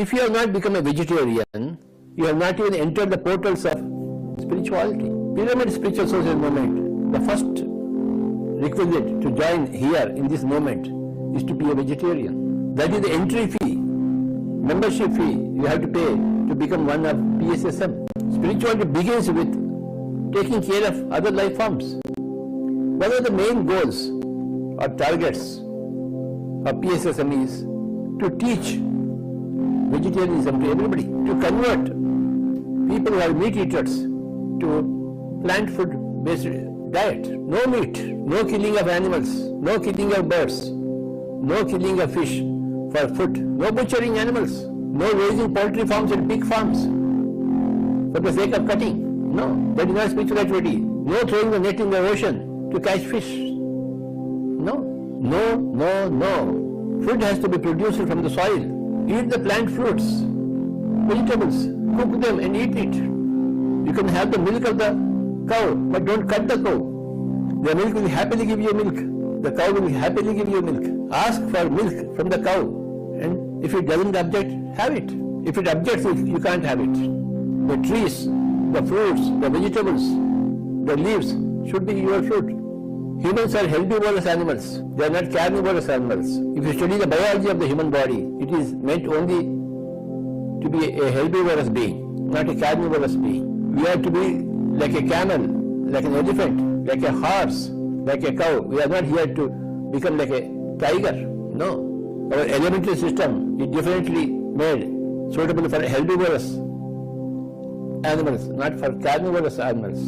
If you have not become a vegetarian, you have not even entered the portals of spirituality. Pyramid Spiritual Social Movement, the first requisite to join here in this moment is to be a vegetarian. That is the entry fee, membership fee you have to pay to become one of PSSM. Spirituality begins with taking care of other life forms. One of the main goals or targets of PSSM is to teach vegetarianism to everybody, to convert people who are meat eaters to plant food based diet. No meat, no killing of animals, no killing of birds, no killing of fish for food, no butchering animals, no raising poultry farms and pig farms for the sake of cutting. No, that is not spiritual activity. No throwing the net in the ocean to catch fish. No, no, no, no. Food has to be produced from the soil. Eat the plant fruits, vegetables, cook them and eat it. You can have the milk of the cow, but don't cut the cow. The milk will happily give you milk. The cow will happily give you milk. Ask for milk from the cow, and if it doesn't object, have it. If it objects, you can't have it. The trees, the fruits, the vegetables, the leaves should be your food. Humans are herbivorous animals. They are not carnivorous animals. If you study the biology of the human body, it is meant only to be a herbivorous being, not a carnivorous being. We are to be like a camel, like an elephant, like a horse, like a cow. We are not here to become like a tiger. No. Our elementary system is definitely made suitable for herbivorous animals, not for carnivorous animals.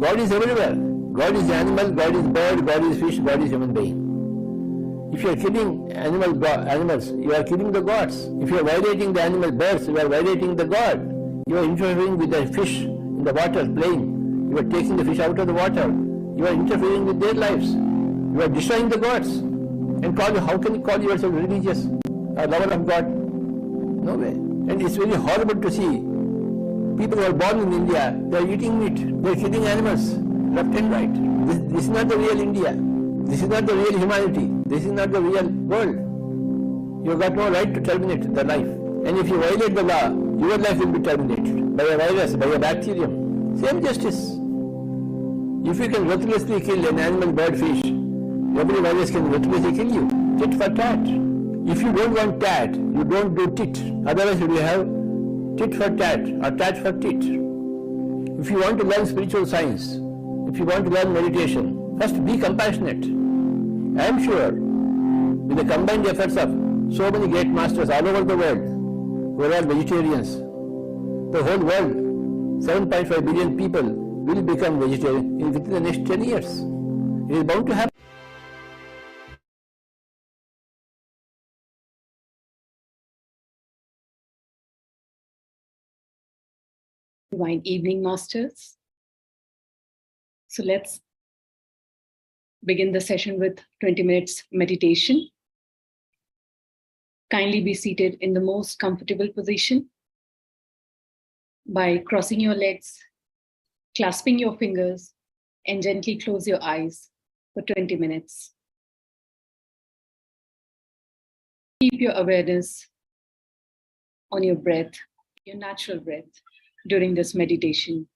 God is everywhere. God is animal, God is bird, God is fish, God is human being. If you are killing animals, you are killing the gods. If you are violating the animal birds, you are violating the God. You are interfering with the fish in the water playing. You are taking the fish out of the water. You are interfering with their lives. You are destroying the gods. And how can you call yourself religious or lover of God? No way. And it's very horrible to see people who are born in India, they are eating meat, they are killing animals left and right. This is not the real India. This is not the real humanity. This is not the real world. You have got no right to terminate the life. And if you violate the law, your life will be terminated by a virus, by a bacterium. Same justice. If you can ruthlessly kill an animal, bird, fish, every virus can ruthlessly kill you. Tit for tat. If you don't want tat, you don't do tit. Otherwise you will have tit for tat or tat for tit. If you want to learn spiritual science, if you want to learn meditation, first be compassionate. I am sure with the combined efforts of so many great masters all over the world who are all vegetarians, the whole world, 7.5 billion people will become vegetarian within the next 10 years. It is bound to happen. Divine evening, masters. So let's begin the session with 20 minutes meditation. Kindly be seated in the most comfortable position by crossing your legs, clasping your fingers, and gently close your eyes for 20 minutes. Keep your awareness on your breath, your natural breath, during this meditation.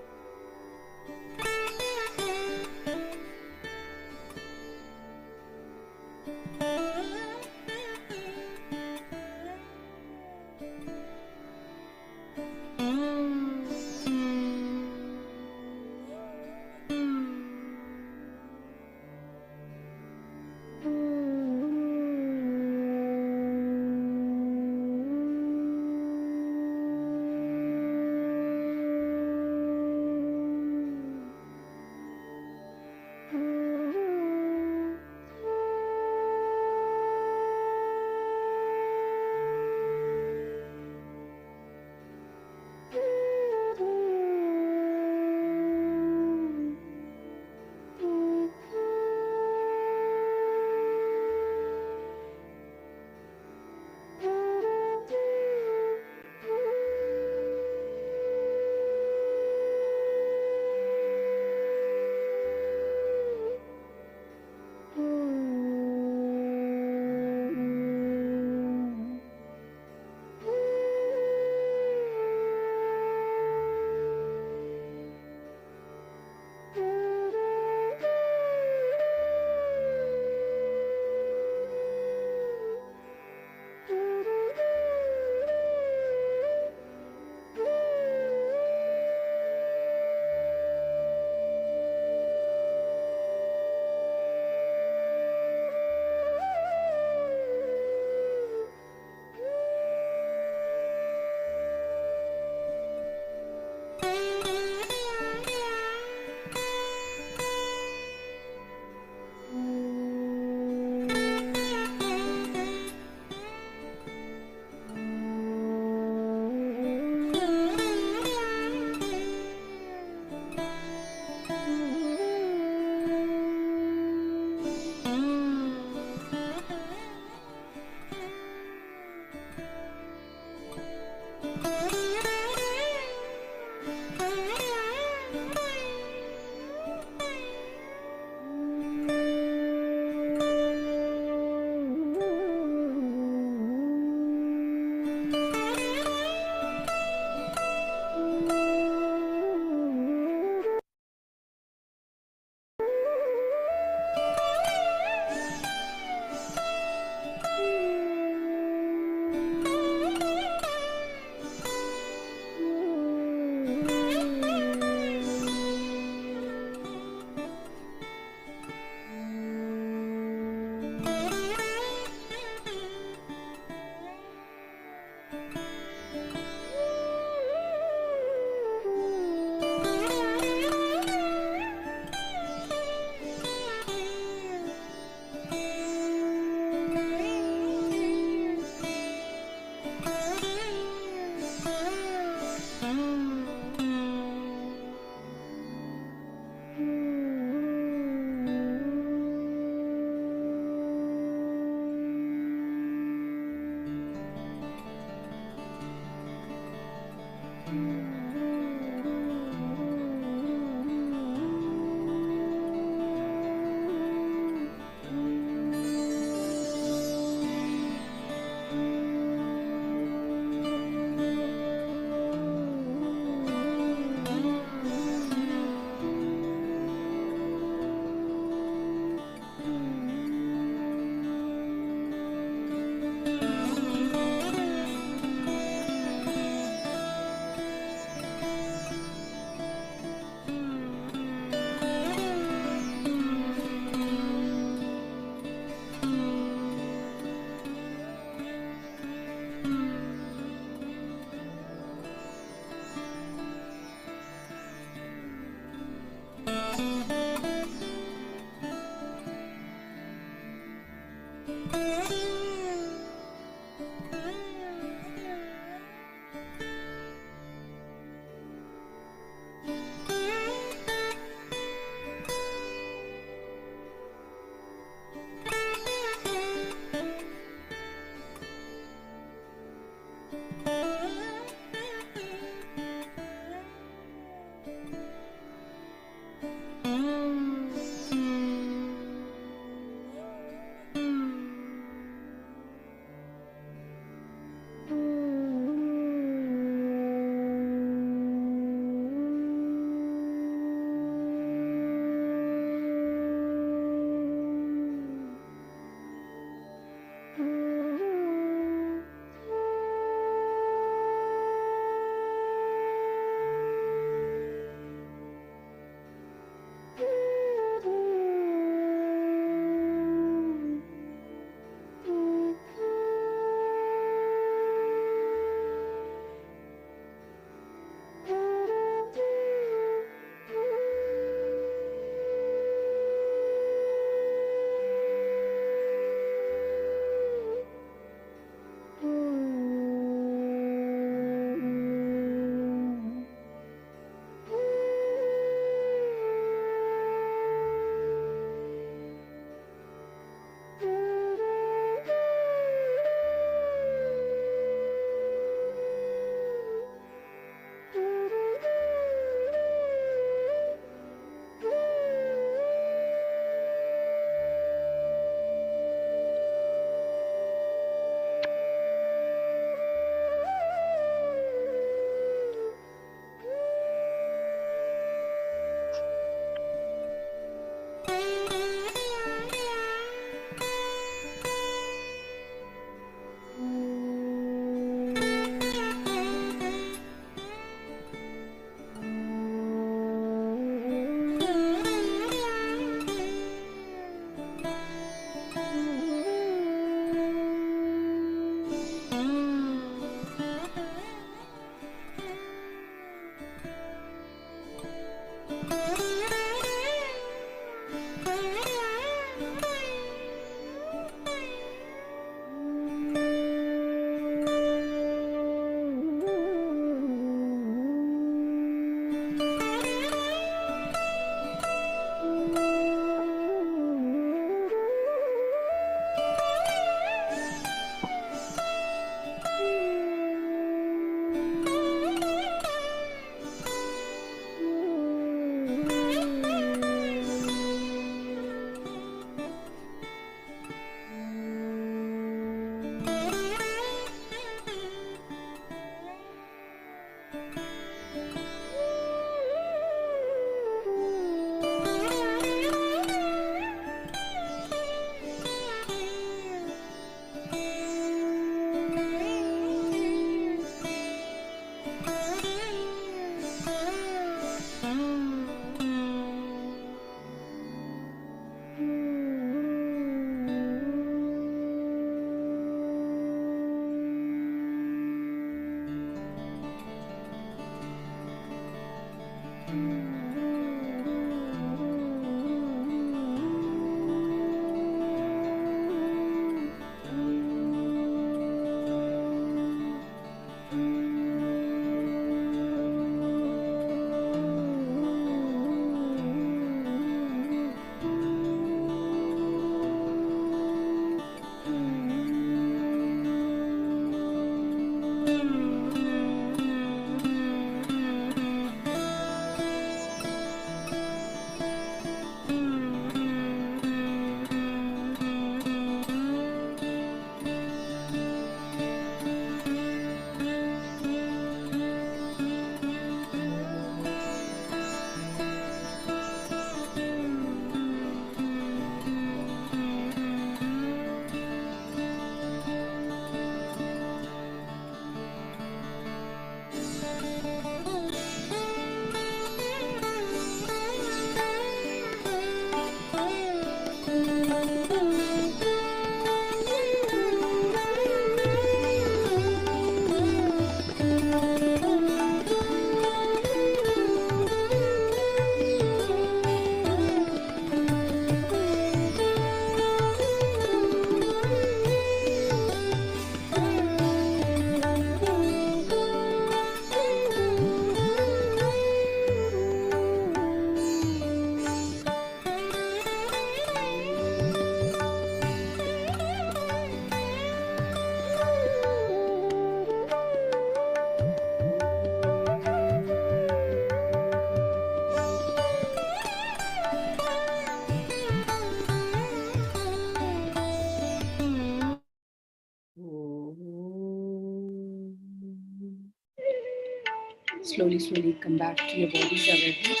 slowly come back to your body's awareness.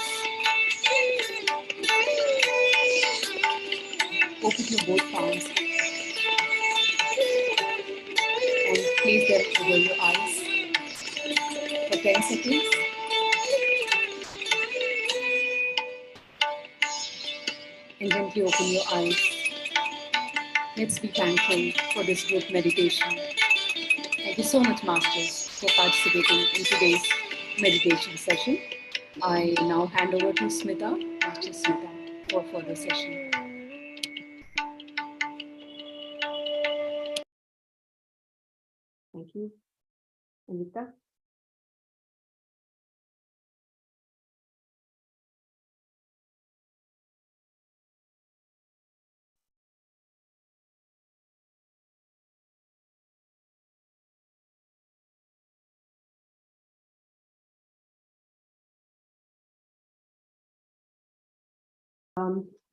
Open your both palms and place them over your eyes for 10 seconds. And gently open your eyes. Let's be thankful for this group meditation. Thank you so much, Masters, for participating in today's meditation session. I now hand over to Smita, Master Smita, for further session. Thank you. Anita?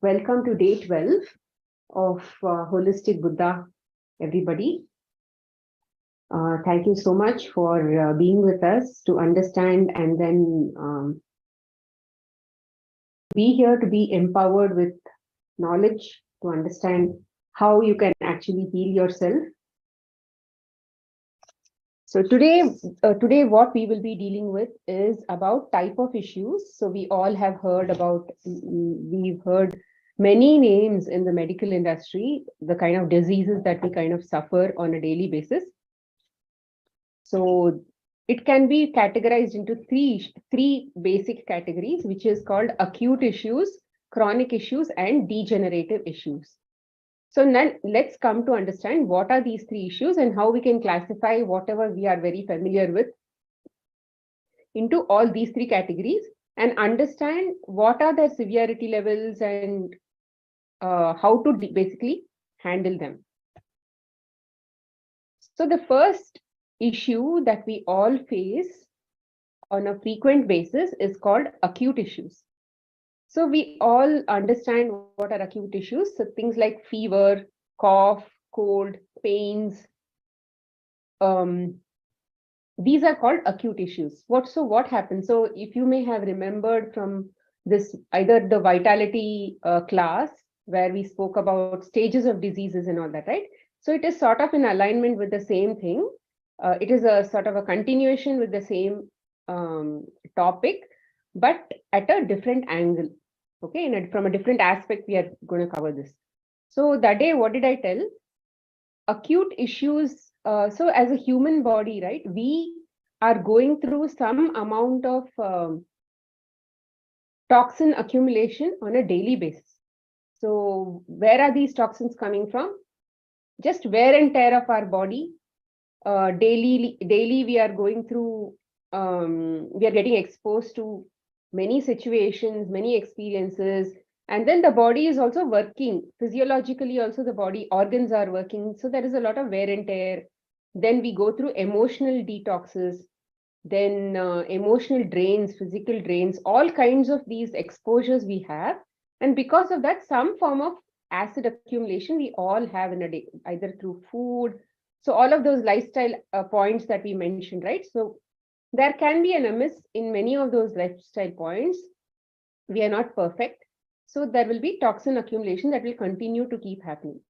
Welcome to day 12 of Holistic Buddha, everybody. Thank you so much for being with us to understand and then be here to be empowered with knowledge to understand how you can actually heal yourself. So today what we will be dealing with is about type of issues. So we all have heard about, we've heard many names in the medical industry, the kind of diseases that we kind of suffer on a daily basis. So it can be categorized into three basic categories, which is called acute issues, chronic issues, and degenerative issues. So now let's come to understand what are these three issues and how we can classify whatever we are very familiar with into all these three categories and understand what are their severity levels and how to basically handle them. So the first issue that we all face on a frequent basis is called acute issues. So we all understand what are acute issues. So things like fever, cough, cold, pains. These are called acute issues. What happens? So if you may have remembered from this, either the vitality class where we spoke about stages of diseases and all that, right? So it is sort of in alignment with the same thing. It is a sort of a continuation with the same topic, but at a different angle. Okay, and from a different aspect, we are going to cover this. So that day, what did I tell? Acute issues. So as a human body, right, we are going through some amount of toxin accumulation on a daily basis. So where are these toxins coming from? Just wear and tear of our body. Daily we are going through, we are getting exposed to many situations, many experiences, and then the body is also working physiologically. Also the body organs are working, so there is a lot of wear and tear. Then we go through emotional detoxes, then emotional drains, physical drains, all kinds of these exposures we have, and because of that, some form of acid accumulation we all have in a day, either through food. So all of those lifestyle points that we mentioned, right? So there can be an amiss in many of those lifestyle points. We are not perfect. So there will be toxin accumulation that will continue to keep happening.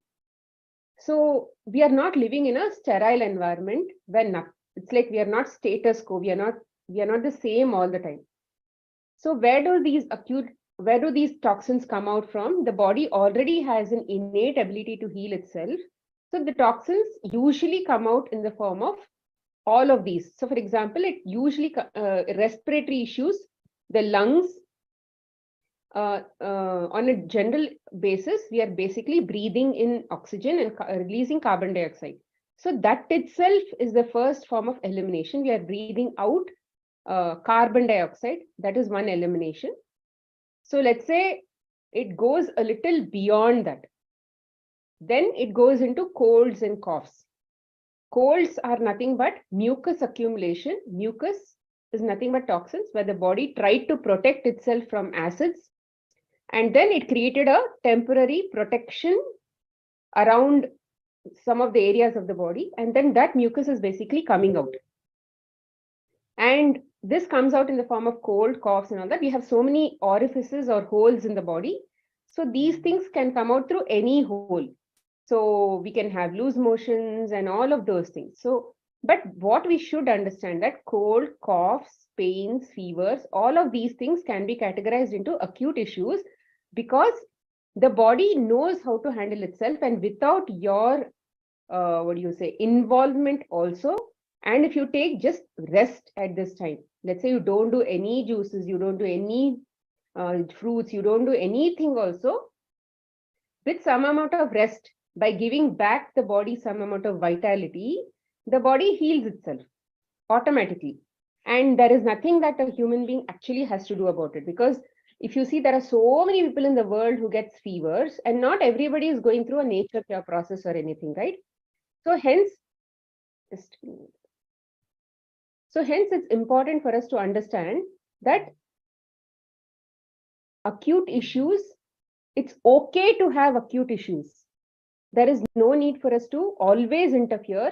So we are not living in a sterile environment where it's like we are not status quo. We are not the same all the time. So where do these toxins come out from? The body already has an innate ability to heal itself. So the toxins usually come out in the form of all of these. So for example, it usually respiratory issues, the lungs, on a general basis, we are basically breathing in oxygen and releasing carbon dioxide. So that itself is the first form of elimination. We are breathing out carbon dioxide. That is one elimination. So let's say it goes a little beyond that. Then it goes into colds and coughs. Colds are nothing but mucus accumulation. Mucus is nothing but toxins where the body tried to protect itself from acids. And then it created a temporary protection around some of the areas of the body. And then that mucus is basically coming out. And this comes out in the form of cold, coughs and all that. We have so many orifices or holes in the body. So these things can come out through any hole. So we can have loose motions and all of those things. So, but what we should understand that cold, coughs, pains, fevers, all of these things can be categorized into acute issues because the body knows how to handle itself, and without your involvement also. And if you take just rest at this time, let's say you don't do any juices, you don't do any fruits, you don't do anything also, with some amount of rest, by giving back the body some amount of vitality, the body heals itself automatically. And there is nothing that a human being actually has to do about it. Because if you see, there are so many people in the world who gets fevers, and not everybody is going through a nature cure process or anything, right? So hence, it's important for us to understand that acute issues, it's okay to have acute issues. There is no need for us to always interfere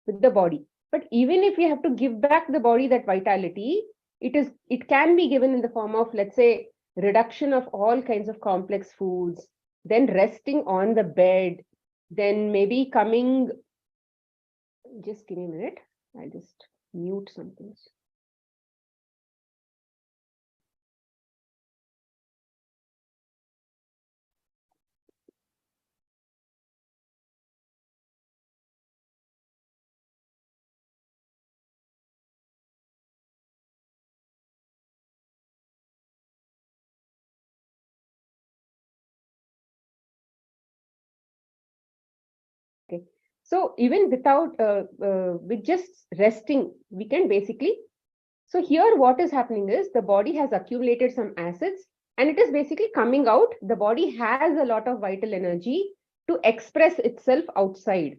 with the body. But even if we have to give back the body that vitality, it can be given in the form of, let's say, reduction of all kinds of complex foods, then resting on the bed, then maybe coming, just give me a minute, I'll just mute something. Okay. So even without, with just resting, we can basically, so here what is happening is the body has accumulated some acids and it is basically coming out. The body has a lot of vital energy to express itself outside.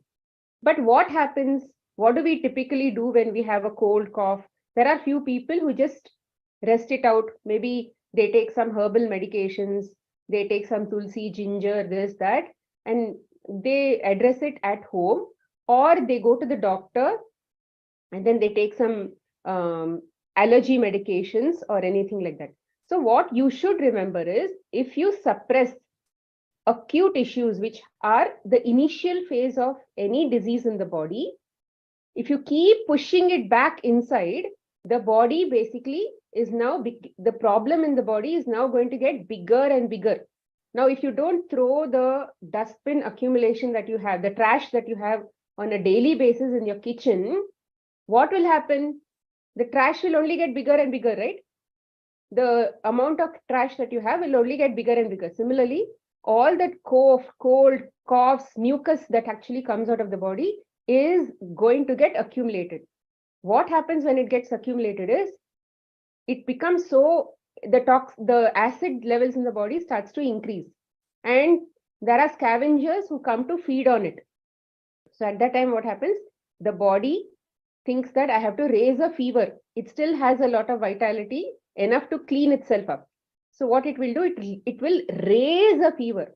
But what happens? What do we typically do when we have a cold, cough? There are few people who just rest it out. Maybe they take some herbal medications, they take some tulsi, ginger, this, that, and they address it at home, or they go to the doctor and then they take some allergy medications or anything like that. So what you should remember is, if you suppress acute issues, which are the initial phase of any disease in the body, if you keep pushing it back inside, the body basically is now, the problem in the body is now going to get bigger and bigger. Now, if you don't throw the dustbin accumulation that you have, the trash that you have on a daily basis in your kitchen, what will happen? The trash will only get bigger and bigger, right? The amount of trash that you have will only get bigger and bigger. Similarly, all that cough, cold, coughs, mucus that actually comes out of the body is going to get accumulated. What happens when it gets accumulated is, it becomes so, the acid levels in the body starts to increase, and there are scavengers who come to feed on it. So at that time, what happens? The body thinks that I have to raise a fever. It still has a lot of vitality, enough to clean itself up. So what it will do, it will raise a fever.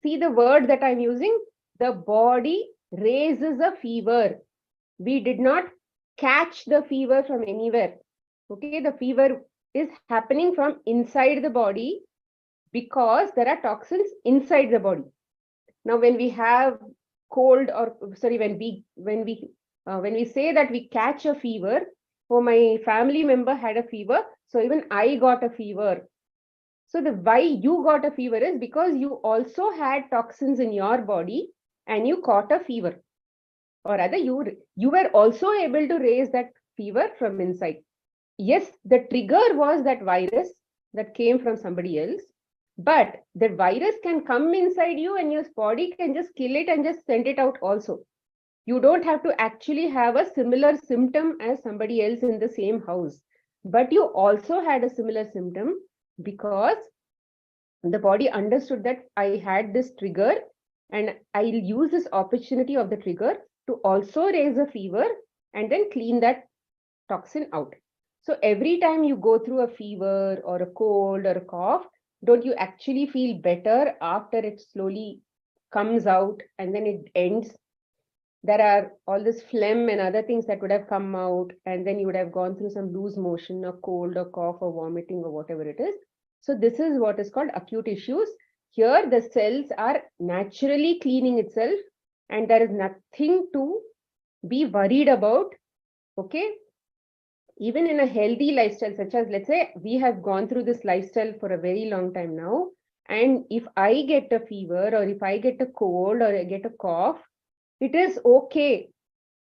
See the word that I'm using? The body raises a fever. We did not catch the fever from anywhere. Okay, the fever is happening from inside the body because there are toxins inside the body. Now, when we have cold, or sorry, when we say that we catch a fever, oh, my family member had a fever, so even I got a fever. So the why you got a fever is because you also had toxins in your body and you caught a fever. Or rather, you were also able to raise that fever from inside. Yes, the trigger was that virus that came from somebody else, but the virus can come inside you and your body can just kill it and just send it out also. You don't have to actually have a similar symptom as somebody else in the same house, but you also had a similar symptom because the body understood that I had this trigger and I'll use this opportunity of the trigger to also raise a fever and then clean that toxin out. So every time you go through a fever or a cold or a cough, don't you actually feel better after it slowly comes out and then it ends? there are all this phlegm and other things that would have come out, and then you would have gone through some loose motion or cold or cough or vomiting or whatever it is. So this is what is called acute issues. Here the cells are naturally cleaning itself and there is nothing to be worried about. Okay. Even in a healthy lifestyle, such as, let's say, we have gone through this lifestyle for a very long time now. And if I get a fever or if I get a cold or I get a cough, it is okay.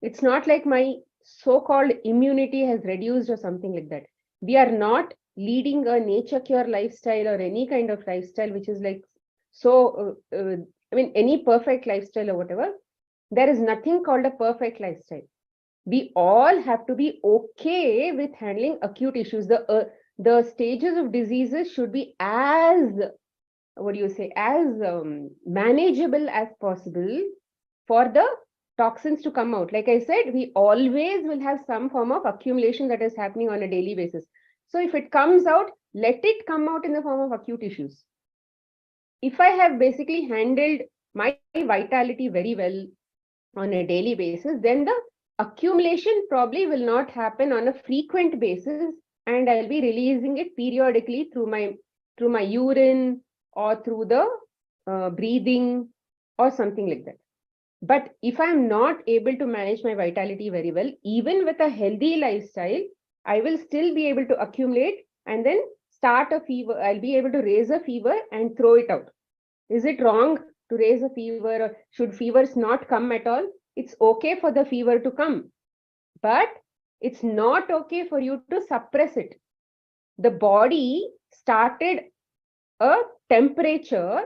It's not like my so-called immunity has reduced or something like that. We are not leading a nature cure lifestyle or any kind of lifestyle, which is like, any perfect lifestyle or whatever. There is nothing called a perfect lifestyle. We all have to be okay with handling acute issues. The stages of diseases should be as, manageable as possible for the toxins to come out. Like I said, we always will have some form of accumulation that is happening on a daily basis. So if it comes out, let it come out in the form of acute issues. If I have basically handled my vitality very well on a daily basis, then the accumulation probably will not happen on a frequent basis, and I'll be releasing it periodically through my urine or through the breathing or something like that. But if I'm not able to manage my vitality very well, even with a healthy lifestyle, I will still be able to accumulate and then start a fever. I'll be able to raise a fever and throw it out. Is it wrong to raise a fever, or should fevers not come at all? It's okay for the fever to come, but it's not okay for you to suppress it. The body started a temperature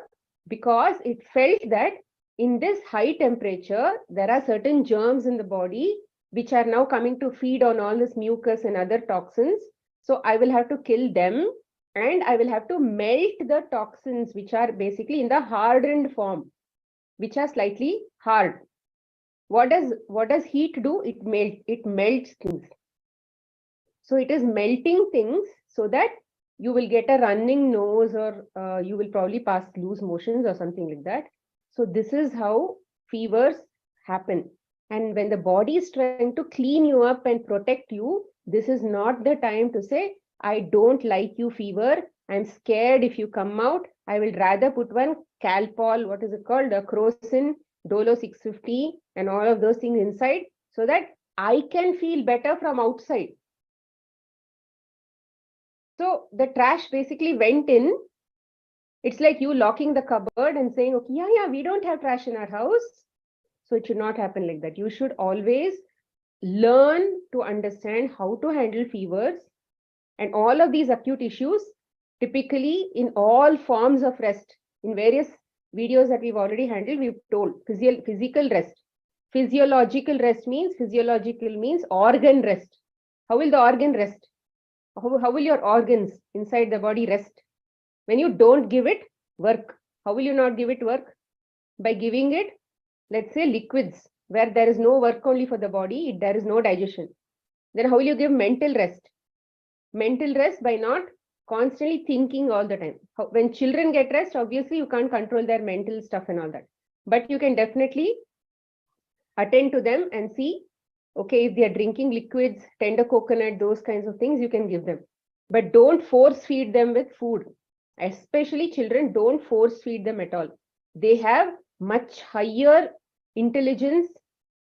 because it felt that in this high temperature, there are certain germs in the body which are now coming to feed on all this mucus and other toxins. So I will have to kill them and I will have to melt the toxins, which are basically in the hardened form, which are slightly hard. What does heat do? It melts things. So it is melting things so that you will get a running nose, or you will probably pass loose motions or something like that. So this is how fevers happen. And when the body is trying to clean you up and protect you, this is not the time to say, I don't like you, fever. I'm scared if you come out. I will rather put one Calpol, what is it called? A Crocin, Dolo 650 and all of those things inside so that I can feel better from outside. So the trash basically went in. It's like you locking the cupboard and saying, okay, yeah, we don't have trash in our house. So it should not happen like that. You should always learn to understand how to handle fevers and all of these acute issues, typically in all forms of rest. In various videos that we've already handled, we've told physical rest. Physiological rest means organ rest. How will the organ rest? How will your organs inside the body rest? When you don't give it work. How will you not give it work? By giving it, let's say, liquids, where there is no work only for the body, there is no digestion. Then how will you give mental rest? Mental rest by not constantly thinking all the time. When children get rest, obviously you can't control their mental stuff and all that. But you can definitely attend to them and see, okay, if they are drinking liquids, tender coconut, those kinds of things, you can give them. But don't force feed them with food. Especially children, don't force feed them at all. They have much higher intelligence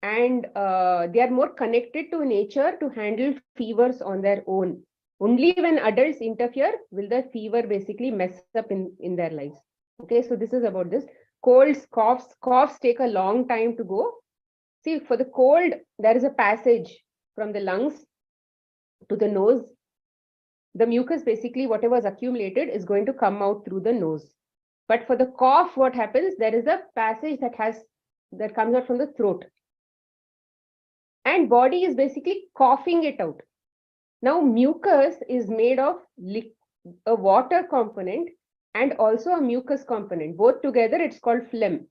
and they are more connected to nature to handle fevers on their own. Only when adults interfere will the fever basically mess up in their lives. Okay, so this is about this. Colds, coughs take a long time to go. See, for the cold, there is a passage from the lungs to the nose. The mucus, basically, whatever is accumulated is going to come out through the nose. But for the cough, what happens? There is a passage that comes out from the throat. And body is basically coughing it out. Now, mucus is made of a water component and also a mucus component. Both together, it's called phlegm.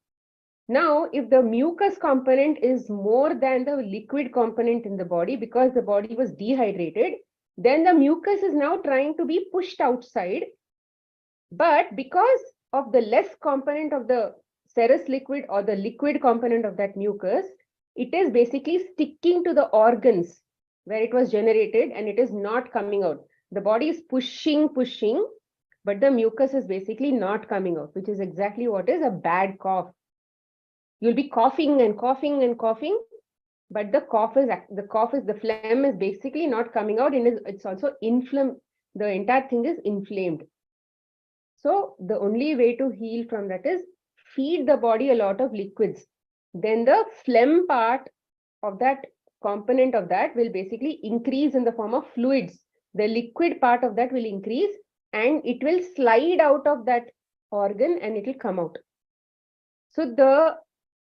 Now, if the mucus component is more than the liquid component in the body because the body was dehydrated, then the mucus is now trying to be pushed outside. But because of the less component of the serous liquid or the liquid component of that mucus, it is basically sticking to the organs where it was generated and it is not coming out. The body is pushing, but the mucus is basically not coming out, which is exactly what is a bad cough. You'll be coughing and coughing and coughing, but the phlegm is basically not coming out, and it's also inflamed. The entire thing is inflamed. So the only way to heal from that is feed the body a lot of liquids. Then the phlegm part of that component of that will basically increase in the form of fluids. The liquid part of that will increase and it will slide out of that organ and it will come out. So the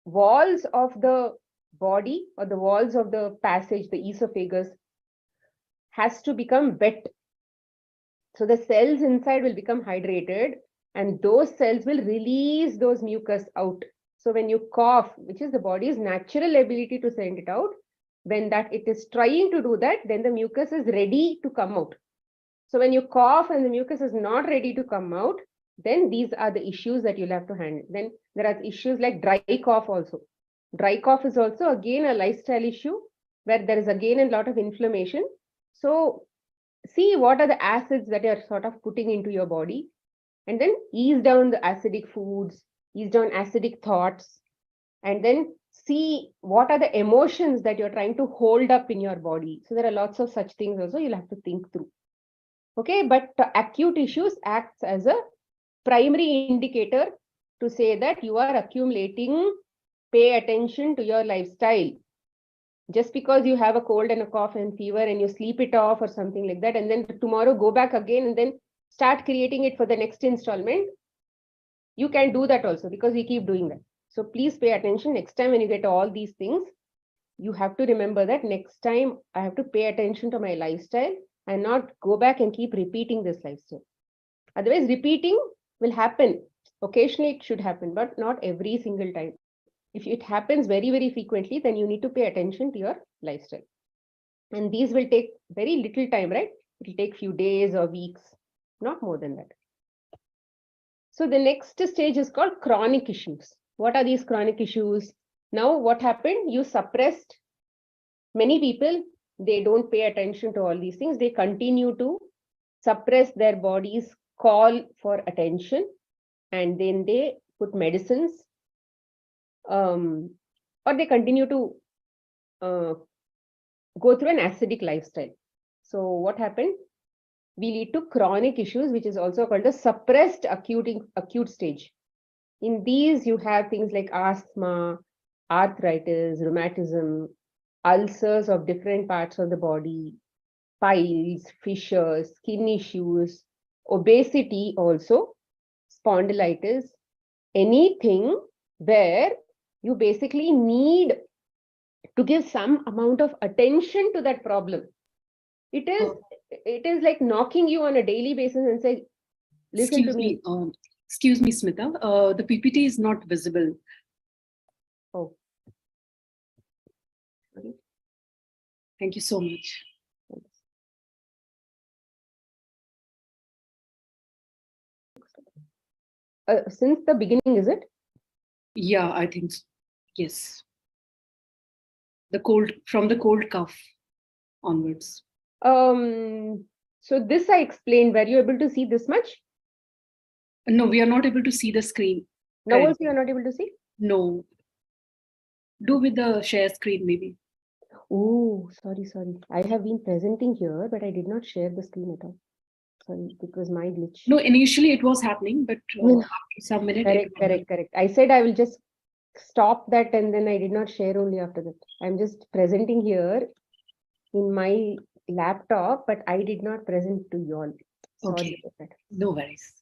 walls of the body or the walls of the passage, the esophagus, has to become wet. So the cells inside will become hydrated and those cells will release those mucus out. So when you cough, which is the body's natural ability to send it out, when that it is trying to do that, then the mucus is ready to come out. So when you cough and the mucus is not ready to come out, then these are the issues that you'll have to handle. Then there are issues like dry cough also. Dry cough is also again a lifestyle issue where there is again a lot of inflammation. So see what are the acids that you're sort of putting into your body and then ease down the acidic foods, ease down acidic thoughts, and then see what are the emotions that you're trying to hold up in your body. So there are lots of such things also you'll have to think through. Okay, but acute issues acts as a primary indicator to say that you are accumulating, pay attention to your lifestyle. Just because you have a cold and a cough and fever and you sleep it off or something like that, and then tomorrow go back again and then start creating it for the next installment, you can do that also because we keep doing that. So please pay attention. Next time when you get all these things, you have to remember that next time I have to pay attention to my lifestyle and not go back and keep repeating this lifestyle. Otherwise, repeating will happen. Occasionally it should happen, but not every single time. If it happens very, very frequently, then you need to pay attention to your lifestyle. And these will take very little time, right? It will take few days or weeks, not more than that. So the next stage is called chronic issues. What are these chronic issues? Now, what happened? You suppressed many people. They don't pay attention to all these things. They continue to suppress their body's call for attention. And then they put medicines. Or they continue to go through an acidic lifestyle. So what happened? We lead to chronic issues, which is also called the suppressed acute stage. In these, you have things like asthma, arthritis, rheumatism, ulcers of different parts of the body, piles, fissures, skin issues, obesity also, spondylitis, anything where you basically need to give some amount of attention to that problem. It is like knocking you on a daily basis and say, listen to me. Excuse me, Smita. The PPT is not visible. Oh. Thank you so much. Since the beginning, is it? Yeah, I think so. Yes. From the cold cough onwards. So this I explained. Were you able to see this much? No, we are not able to see the screen. Now also you are not able to see? No. Do with the share screen maybe. Oh, sorry. I have been presenting here, but I did not share the screen at all. Sorry, it was my glitch. No, initially it was happening, but after some minute. Correct. I said I will just stop that and then I did not share only after that. I'm just presenting here in my laptop, but I did not present to you all. Sorry about that. No worries.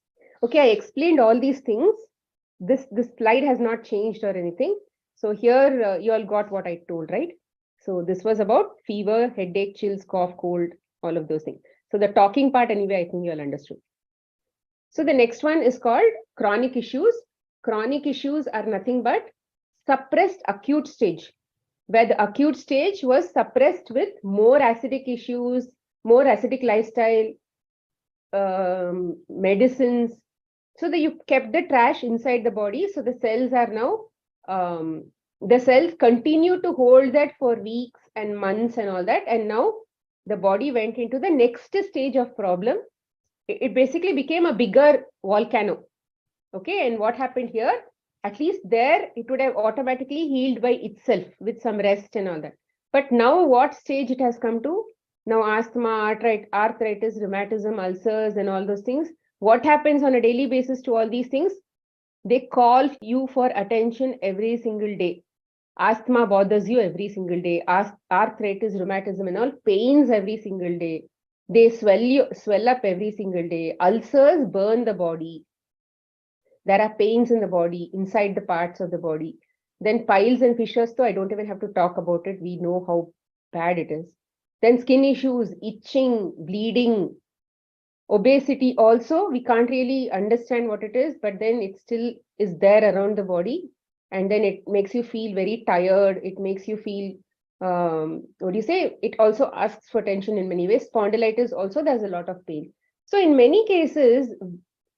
Okay, I explained all these things. This slide has not changed or anything. So here you all got what I told, right? So this was about fever, headache, chills, cough, cold, all of those things. So the talking part anyway, I think you all understood. So the next one is called chronic issues. Chronic issues are nothing but suppressed acute stage, where the acute stage was suppressed with more acidic issues, more acidic lifestyle, medicines. So that you kept the trash inside the body. So the cells are now the cells continue to hold that for weeks and months and all that. And now the body went into the next stage of problem. It basically became a bigger volcano. Okay, and what happened here? At least there, it would have automatically healed by itself with some rest and all that. But now what stage it has come to? Now asthma, arthritis, rheumatism, ulcers and all those things. What happens on a daily basis to all these things? They call you for attention every single day. Asthma bothers you every single day. Arthritis, rheumatism and all pains every single day. They swell up every single day. Ulcers burn the body. There are pains in the body, inside the parts of the body. Then piles and fissures, though I don't even have to talk about it. We know how bad it is. Then skin issues, itching, bleeding, obesity also. We can't really understand what it is, but then it still is there around the body. And then it makes you feel very tired. It makes you feel, what do you say? It also asks for attention in many ways. Spondylitis also, there's a lot of pain. So in many cases,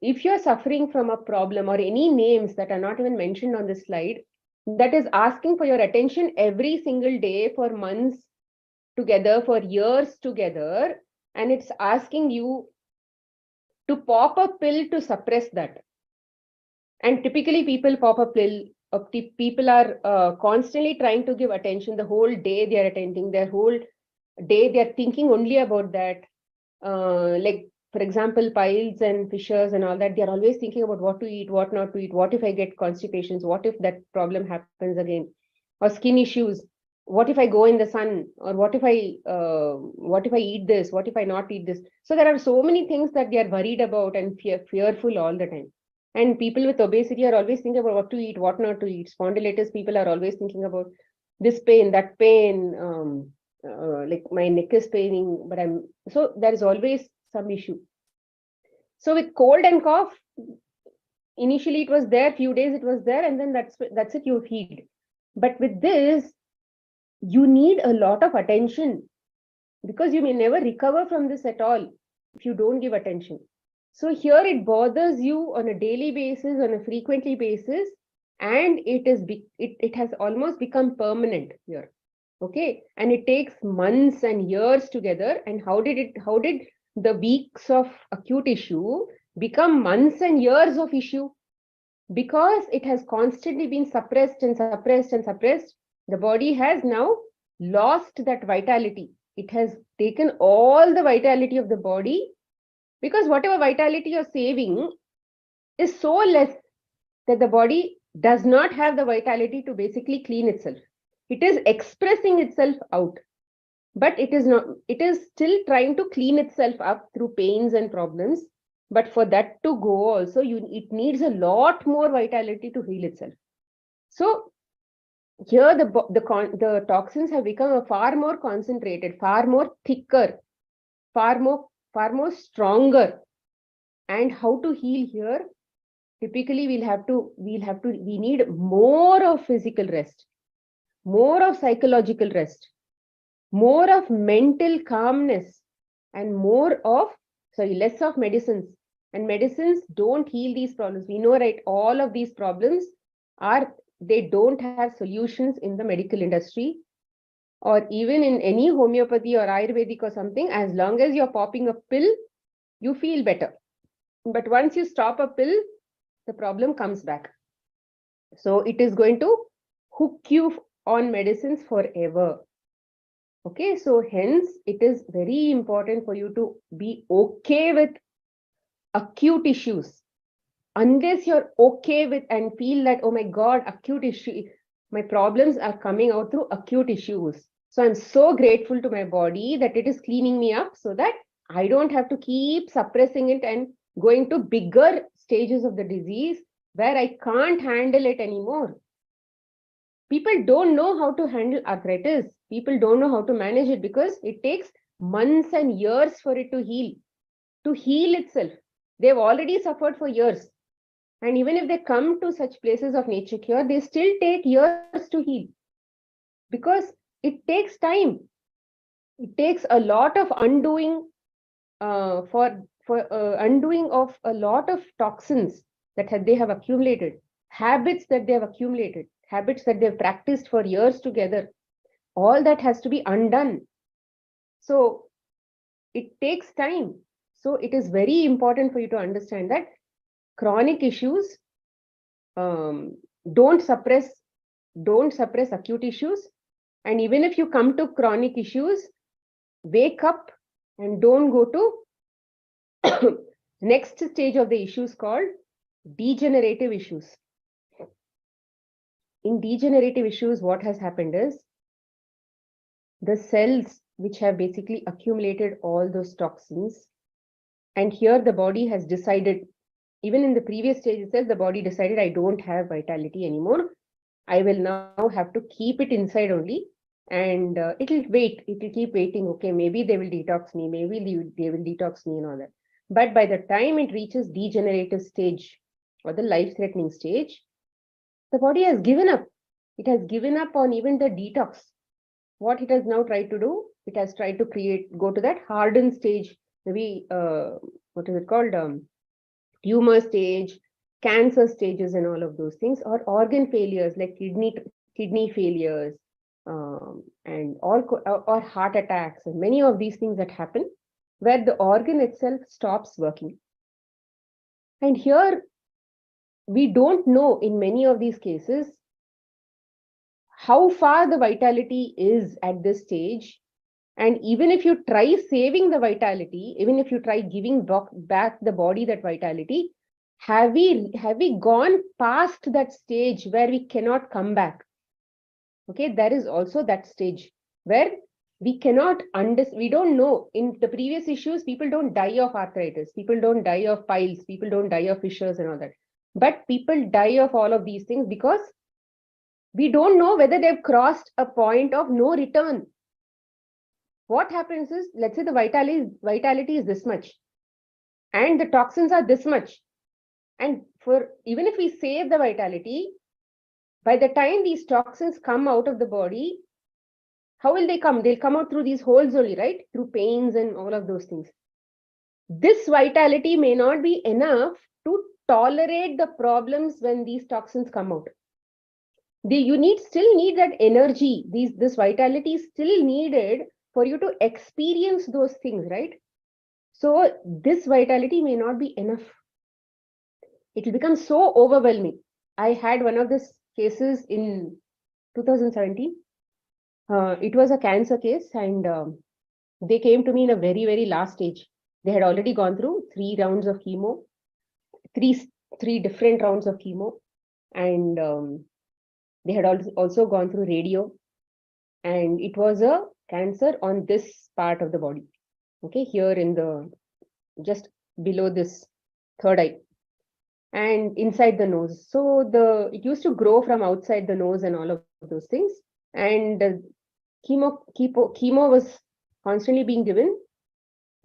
if you're suffering from a problem or any names that are not even mentioned on this slide, that is asking for your attention every single day for months together, for years together, and it's asking you to pop a pill to suppress that. And typically people pop a pill, people are constantly trying to give attention the whole day. They are attending their whole day. They are thinking only about that. Like, for example, piles and fissures and all that, they're always thinking about what to eat, what not to eat, what if I get constipations, what if that problem happens again, or skin issues, what if I go in the sun, or what if I eat this, what if I not eat this. So there are so many things that they are worried about and fearful all the time. And people with obesity are always thinking about what to eat, what not to eat. Spondylitis people are always thinking about this pain, that pain, like my neck is paining, but so there is always some issue. So with cold and cough, initially it was there, few days it was there, and then that's it, you've healed. But with this, you need a lot of attention, because you may never recover from this at all if you don't give attention. So here it bothers you on a daily basis, on a frequently basis, and it has almost become permanent here. Okay, and it takes months and years together. And how did the weeks of acute issue become months and years of issue? Because it has constantly been suppressed and suppressed and suppressed. The body has now lost that vitality. It has taken all the vitality of the body, because whatever vitality you're saving is so less that the body does not have the vitality to basically clean itself. It is expressing itself out, but it is still trying to clean itself up through pains and problems. But for that to go also, it needs a lot more vitality to heal itself. So here the toxins have become far more concentrated, far more thicker, far more stronger. And how to heal here? Typically, we need more of physical rest, more of psychological rest, more of mental calmness, and less of medicines. And medicines don't heal these problems. We know, right? All of these problems they don't have solutions in the medical industry, or even in any homeopathy or Ayurvedic or something. As long as you're popping a pill, you feel better. But once you stop a pill, the problem comes back. So it is going to hook you on medicines forever. Okay, so hence it is very important for you to be okay with acute issues. Unless you're okay with and feel that, oh my God, acute issue, my problems are coming out through acute issues. So I'm so grateful to my body that it is cleaning me up so that I don't have to keep suppressing it and going to bigger stages of the disease where I can't handle it anymore. People don't know how to handle arthritis. People don't know how to manage it, because it takes months and years for it to heal itself. They've already suffered for years. And even if they come to such places of nature cure, they still take years to heal, because it takes time. It takes a lot of undoing undoing of a lot of toxins that they have accumulated, habits that they have accumulated, habits that they've practiced for years together, all that has to be undone. So it takes time. So it is very important for you to understand that chronic issues don't suppress acute issues. And even if you come to chronic issues, wake up and don't go to next stage of the issues called degenerative issues. In degenerative issues, what has happened is the cells which have basically accumulated all those toxins, and here the body has decided, even in the previous stage itself, the body decided, I don't have vitality anymore. I will now have to keep it inside only, and it will wait. It will keep waiting. Okay, maybe they will detox me. Maybe they will detox me and all that. But by the time it reaches degenerative stage or the life-threatening stage, the body has given up. It has given up on even the detox. What it has now tried to do, it has tried to go to that hardened stage, maybe, what is it called? Tumor stage, cancer stages and all of those things, or organ failures like kidney failures, and or heart attacks, and many of these things that happen where the organ itself stops working. And here we don't know in many of these cases how far the vitality is at this stage. And even if you try saving the vitality, even if you try giving back the body that vitality, have we gone past that stage where we cannot come back? Okay, there is also that stage where we cannot we don't know. In the previous issues, people don't die of arthritis, people don't die of piles, people don't die of fissures and all that. But people die of all of these things because we don't know whether they've crossed a point of no return. What happens is, let's say the vitality is this much, and the toxins are this much. And even if we save the vitality, by the time these toxins come out of the body, how will they come? They'll come out through these holes only, right? Through pains and all of those things. This vitality may not be enough to tolerate the problems when these toxins come out. You still need that energy. This vitality is still needed for you to experience those things, right? So this vitality may not be enough. It will become so overwhelming. I had one of these cases in 2017. It was a cancer case, and they came to me in a very, very last stage. They had already gone through 3 rounds of chemo, three different rounds of chemo, and they had also gone through radio, and it was a cancer on this part of the body. Okay, here in just below this third eye and inside the nose. So it used to grow from outside the nose and all of those things. And chemo was constantly being given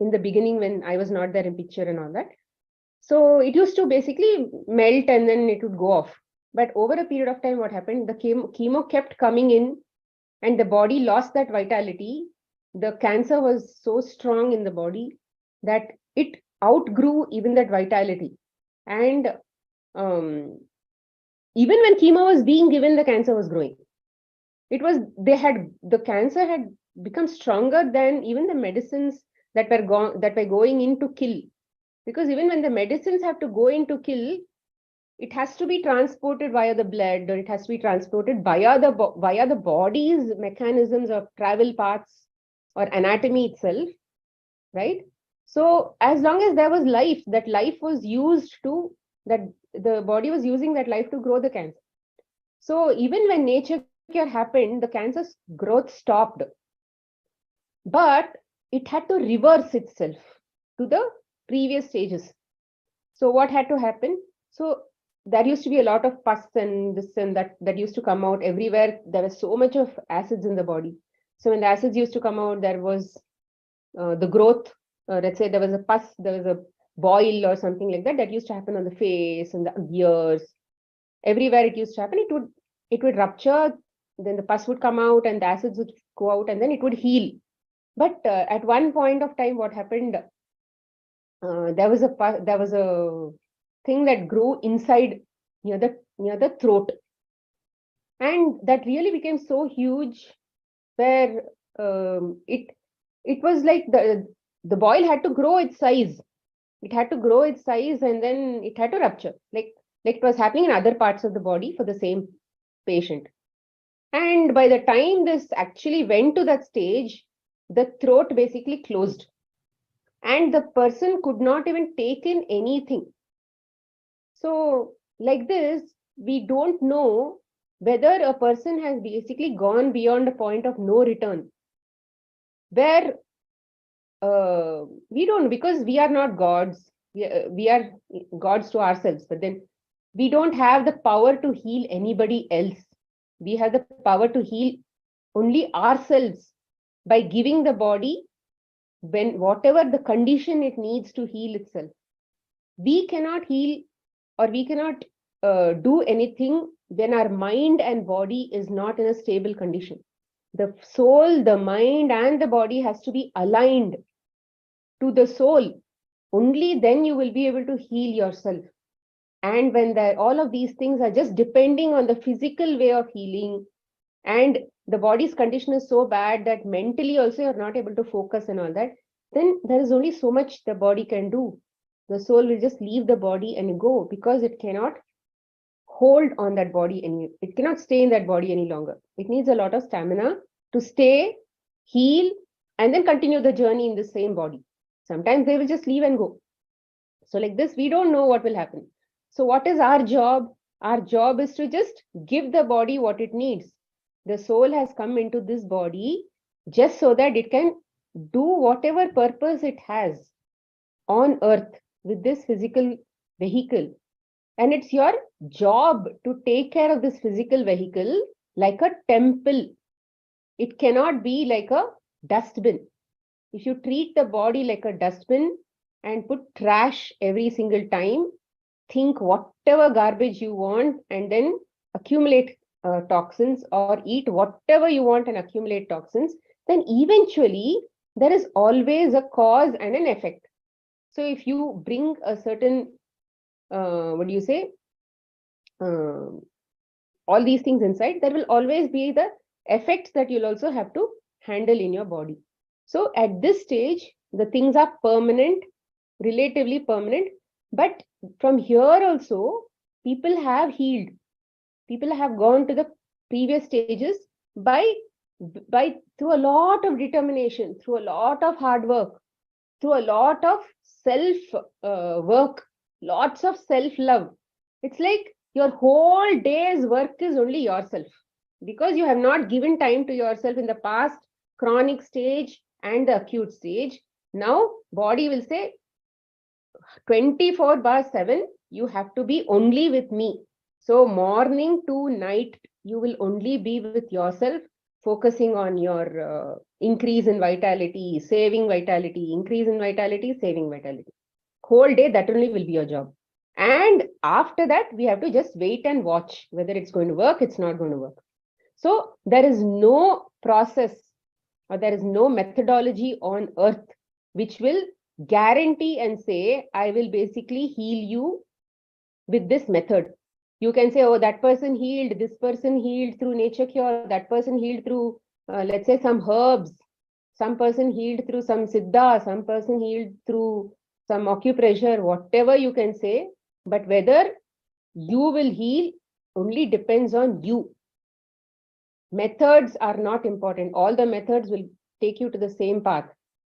in the beginning when I was not there in picture and all that. So it used to basically melt and then it would go off. But over a period of time, what happened? The chemo kept coming in, and the body lost that vitality. The cancer was so strong in the body that it outgrew even that vitality. And even when chemo was being given, the cancer was growing. The cancer had become stronger than even the medicines that were going in to kill. Because even when the medicines have to go in to kill, it has to be transported via the blood, or it has to be transported via the body's mechanisms of travel paths or anatomy itself, right? So as long as there was life, that life was used to, that the body was using that life to grow the cancer. So even when nature cure happened, the cancer's growth stopped. But it had to reverse itself to the previous stages. So what had to happen? So there used to be a lot of pus and this and that used to come out everywhere. There was so much of acids in the body. So when the acids used to come out, there was the growth. Let's say there was a pus, there was a boil or something like that used to happen on the face and the ears. Everywhere it used to happen. It would rupture, then the pus would come out and the acids would go out, and then it would heal. But at one point of time, what happened? There was a thing that grew inside near the throat. And that really became so huge, where it was like the boil had to grow its size. It had to grow its size, and then it had to rupture, like it was happening in other parts of the body for the same patient. And by the time this actually went to that stage, the throat basically closed, and the person could not even take in anything. So like this, we don't know whether a person has basically gone beyond a point of no return, where we don't, because we are not gods. We are gods to ourselves, but then we don't have the power to heal anybody else. We have the power to heal only ourselves by giving the body when whatever the condition it needs to heal itself. We cannot heal, or we cannot do anything when our mind and body is not in a stable condition. The soul, the mind, and the body has to be aligned to the soul. Only then you will be able to heal yourself. And when all of these things are just depending on the physical way of healing, and the body's condition is so bad that mentally also you're not able to focus and all that, then there is only so much the body can do. The soul will just leave the body and go, because it cannot hold on that body it cannot stay in that body any longer. It needs a lot of stamina to stay, heal, and then continue the journey in the same body. Sometimes they will just leave and go. So like this, we don't know what will happen. So what is our job? Our job is to just give the body what it needs. The soul has come into this body just so that it can do whatever purpose it has on earth with this physical vehicle. And it's your job to take care of this physical vehicle like a temple. It cannot be like a dustbin. If you treat the body like a dustbin and put trash every single time, think whatever garbage you want, and then accumulate toxins, or eat whatever you want and accumulate toxins, then eventually there is always a cause and an effect. So if you bring a certain, all these things inside, there will always be the effects that you'll also have to handle in your body. So at this stage, the things are permanent, relatively permanent. But from here also, people have healed. People have gone to the previous stages by through a lot of determination, through a lot of hard work, through a lot of self work, lots of self-love. It's like your whole day's work is only yourself, because you have not given time to yourself in the past chronic stage and the acute stage. Now body will say 24/7, you have to be only with me. So morning to night, you will only be with yourself, focusing on your increase in vitality, saving vitality, increase in vitality, saving vitality. Whole day, that only will be your job. And after that, we have to just wait and watch whether it's going to work, it's not going to work. So there is no process, or there is no methodology on earth which will guarantee and say, I will basically heal you with this method. You can say, oh, that person healed, this person healed through nature cure, that person healed through, let's say, some herbs, some person healed through some siddha, some person healed through some acupressure, whatever you can say. But whether you will heal only depends on you. Methods are not important. All the methods will take you to the same path,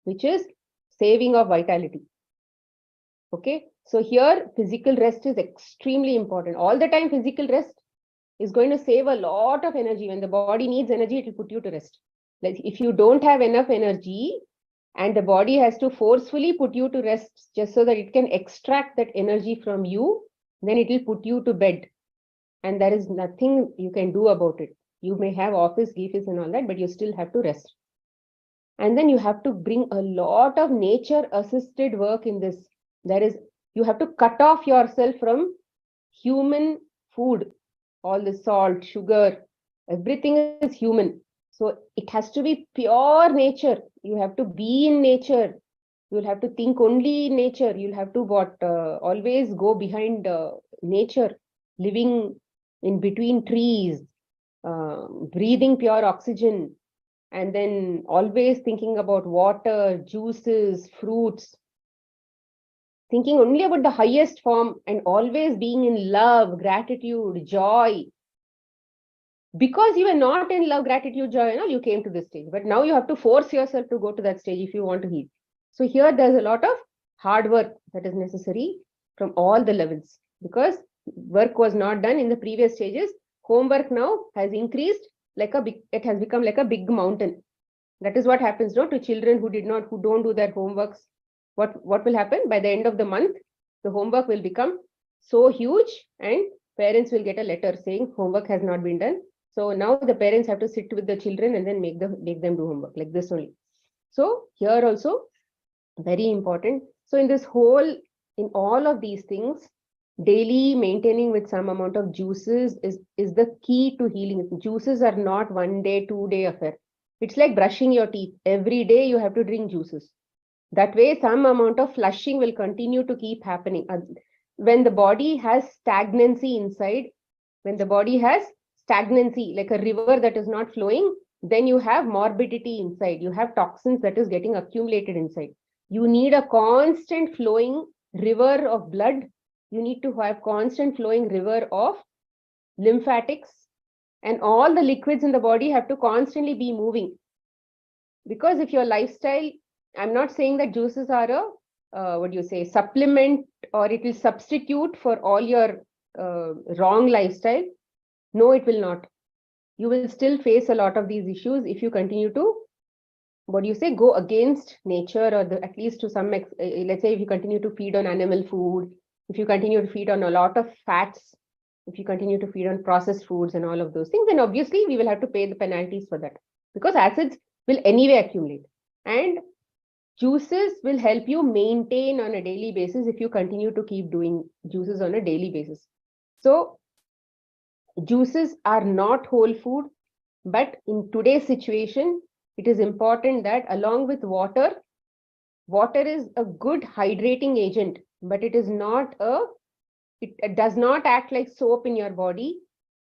which is saving of vitality. Okay, so here physical rest is extremely important. All the time physical rest is going to save a lot of energy. When the body needs energy, it will put you to rest. Like if you don't have enough energy and the body has to forcefully put you to rest just so that it can extract that energy from you, then it will put you to bed. And there is nothing you can do about it. You may have office, gifts and all that, but you still have to rest. And then you have to bring a lot of nature assisted work in this. You have to cut off yourself from human food, all the salt, sugar, everything is human. So it has to be pure nature. You have to be in nature. You'll have to think only in nature. You'll have to always go behind nature, living in between trees, breathing pure oxygen, and then always thinking about water, juices, fruits, thinking only about the highest form, and always being in love, gratitude, joy. Because you were not in love, gratitude, joy, you came to this stage. But now you have to force yourself to go to that stage if you want to heal. So here there's a lot of hard work that is necessary from all the levels, because work was not done in the previous stages. Homework now has increased it has become like a big mountain. That is what happens to children who don't do their homeworks. What will happen? By the end of the month, the homework will become so huge, and parents will get a letter saying homework has not been done. So now the parents have to sit with the children and then make them do homework like this only. So here also very important. So in all of these things, daily maintaining with some amount of juices is the key to healing. Juices are not 1 day, 2 day affair. It's like brushing your teeth. Every day you have to drink juices. That way, some amount of flushing will continue to keep happening. When the body has stagnancy inside, like a river that is not flowing, then you have morbidity inside. You have toxins that is getting accumulated inside. You need a constant flowing river of blood. You need to have constant flowing river of lymphatics, and all the liquids in the body have to constantly be moving. Because if your lifestyle, I'm not saying that juices are a supplement, or it will substitute for all your wrong lifestyle. No, it will not. You will still face a lot of these issues if you continue to go against nature, or at least to some let's say if you continue to feed on animal food, if you continue to feed on a lot of fats, if you continue to feed on processed foods and all of those things, then obviously we will have to pay the penalties for that, because acids will anyway accumulate. And juices will help you maintain on a daily basis if you continue to keep doing juices on a daily basis. So juices are not whole food, but in today's situation, it is important that along with water is a good hydrating agent, but it does not act like soap in your body.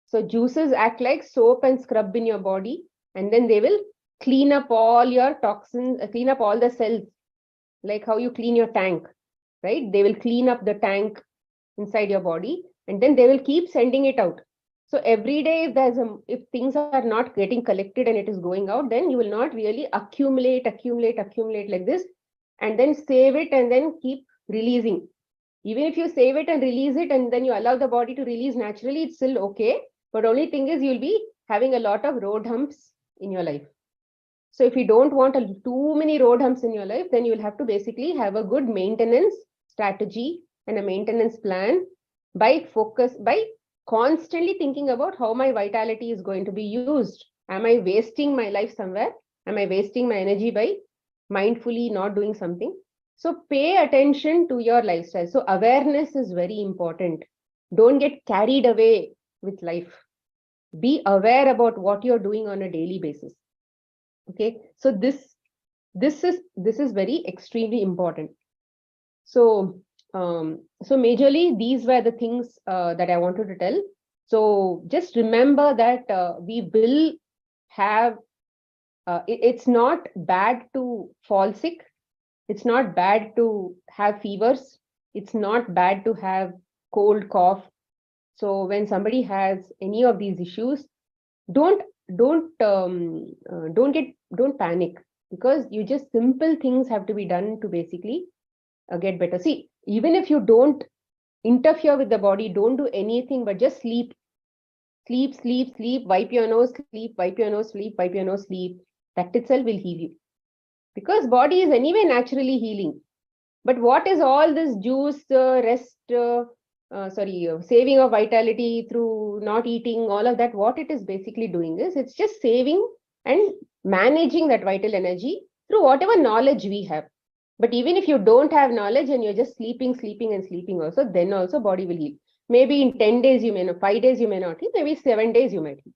So juices act like soap and scrub in your body, and then they will clean up all your toxins, clean up all the cells, like how you clean your tank, right? They will clean up the tank inside your body, and then they will keep sending it out. So every day, if things are not getting collected and it is going out, then you will not really accumulate like this, and then save it and then keep releasing. Even if you save it and release it, and then you allow the body to release naturally, it's still okay. But only thing is, you'll be having a lot of road humps in your life. So if you don't want too many road humps in your life, then you'll have to basically have a good maintenance strategy and a maintenance plan by constantly thinking about how my vitality is going to be used. Am I wasting my life somewhere? Am I wasting my energy by mindfully not doing something? So pay attention to your lifestyle. So awareness is very important. Don't get carried away with life. Be aware about what you're doing on a daily basis. Okay, so this is very extremely important. So majorly these were the things that I wanted to tell. So just remember that we will have. It's not bad to fall sick. It's not bad to have fevers. It's not bad to have cold, cough. So when somebody has any of these issues, don't panic, because simple things have to be done to basically get better. See, even if you don't interfere with the body, don't do anything but just sleep, wipe your nose, sleep, wipe your nose, sleep, wipe your nose, sleep. That itself will heal you, because body is anyway naturally healing. But what is all this juice, saving of vitality through not eating, all of that, what it is basically doing is, it's just saving and managing that vital energy through whatever knowledge we have. But even if you don't have knowledge and you're just sleeping also, then also body will heal. Maybe in 10 days you may not, 5 days you may not heal, maybe 7 days you might heal.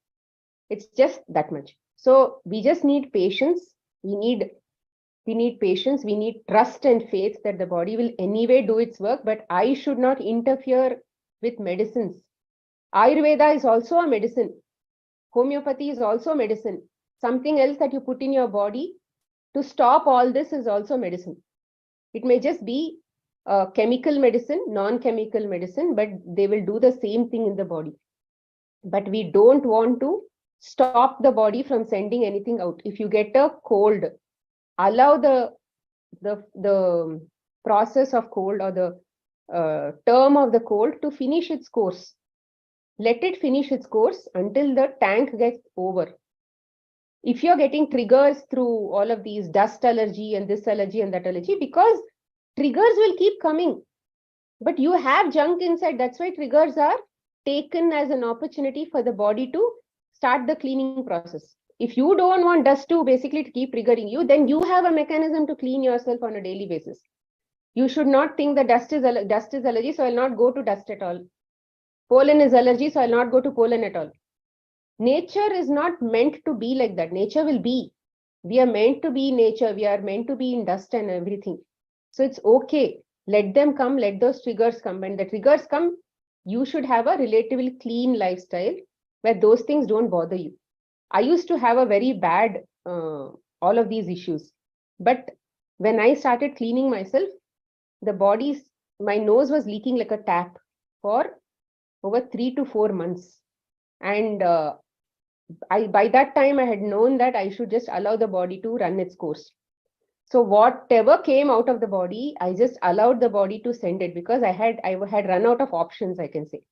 It's just that much. So we just need patience. We need patience. We need trust and faith that the body will anyway do its work, but I should not interfere with medicines. Ayurveda is also a medicine. Homeopathy is also medicine. Something else that you put in your body to stop all this is also medicine. It may just be chemical medicine, non-chemical medicine, but they will do the same thing in the body. But we don't want to stop the body from sending anything out. If you get a cold, allow the process of cold or the term of the cold to finish its course. Let it finish its course until the tank gets over. If you're getting triggers through all of these dust allergy and this allergy and that allergy, because triggers will keep coming, but you have junk inside. That's why triggers are taken as an opportunity for the body to start the cleaning process. If you don't want dust to basically to keep triggering you, then you have a mechanism to clean yourself on a daily basis. You should not think that dust is allergy, so I'll not go to dust at all. Pollen is allergy, so I'll not go to pollen at all. Nature is not meant to be like that. Nature will be. We are meant to be nature. We are meant to be in dust and everything. So it's okay. Let them come. Let those triggers come. When the triggers come, you should have a relatively clean lifestyle where those things don't bother you. I used to have a very bad, all of these issues. But when I started cleaning myself, my nose was leaking like a tap for over 3 to 4 months. And by that time, I had known that I should just allow the body to run its course. So whatever came out of the body, I just allowed the body to send it, because I had run out of options, I can say.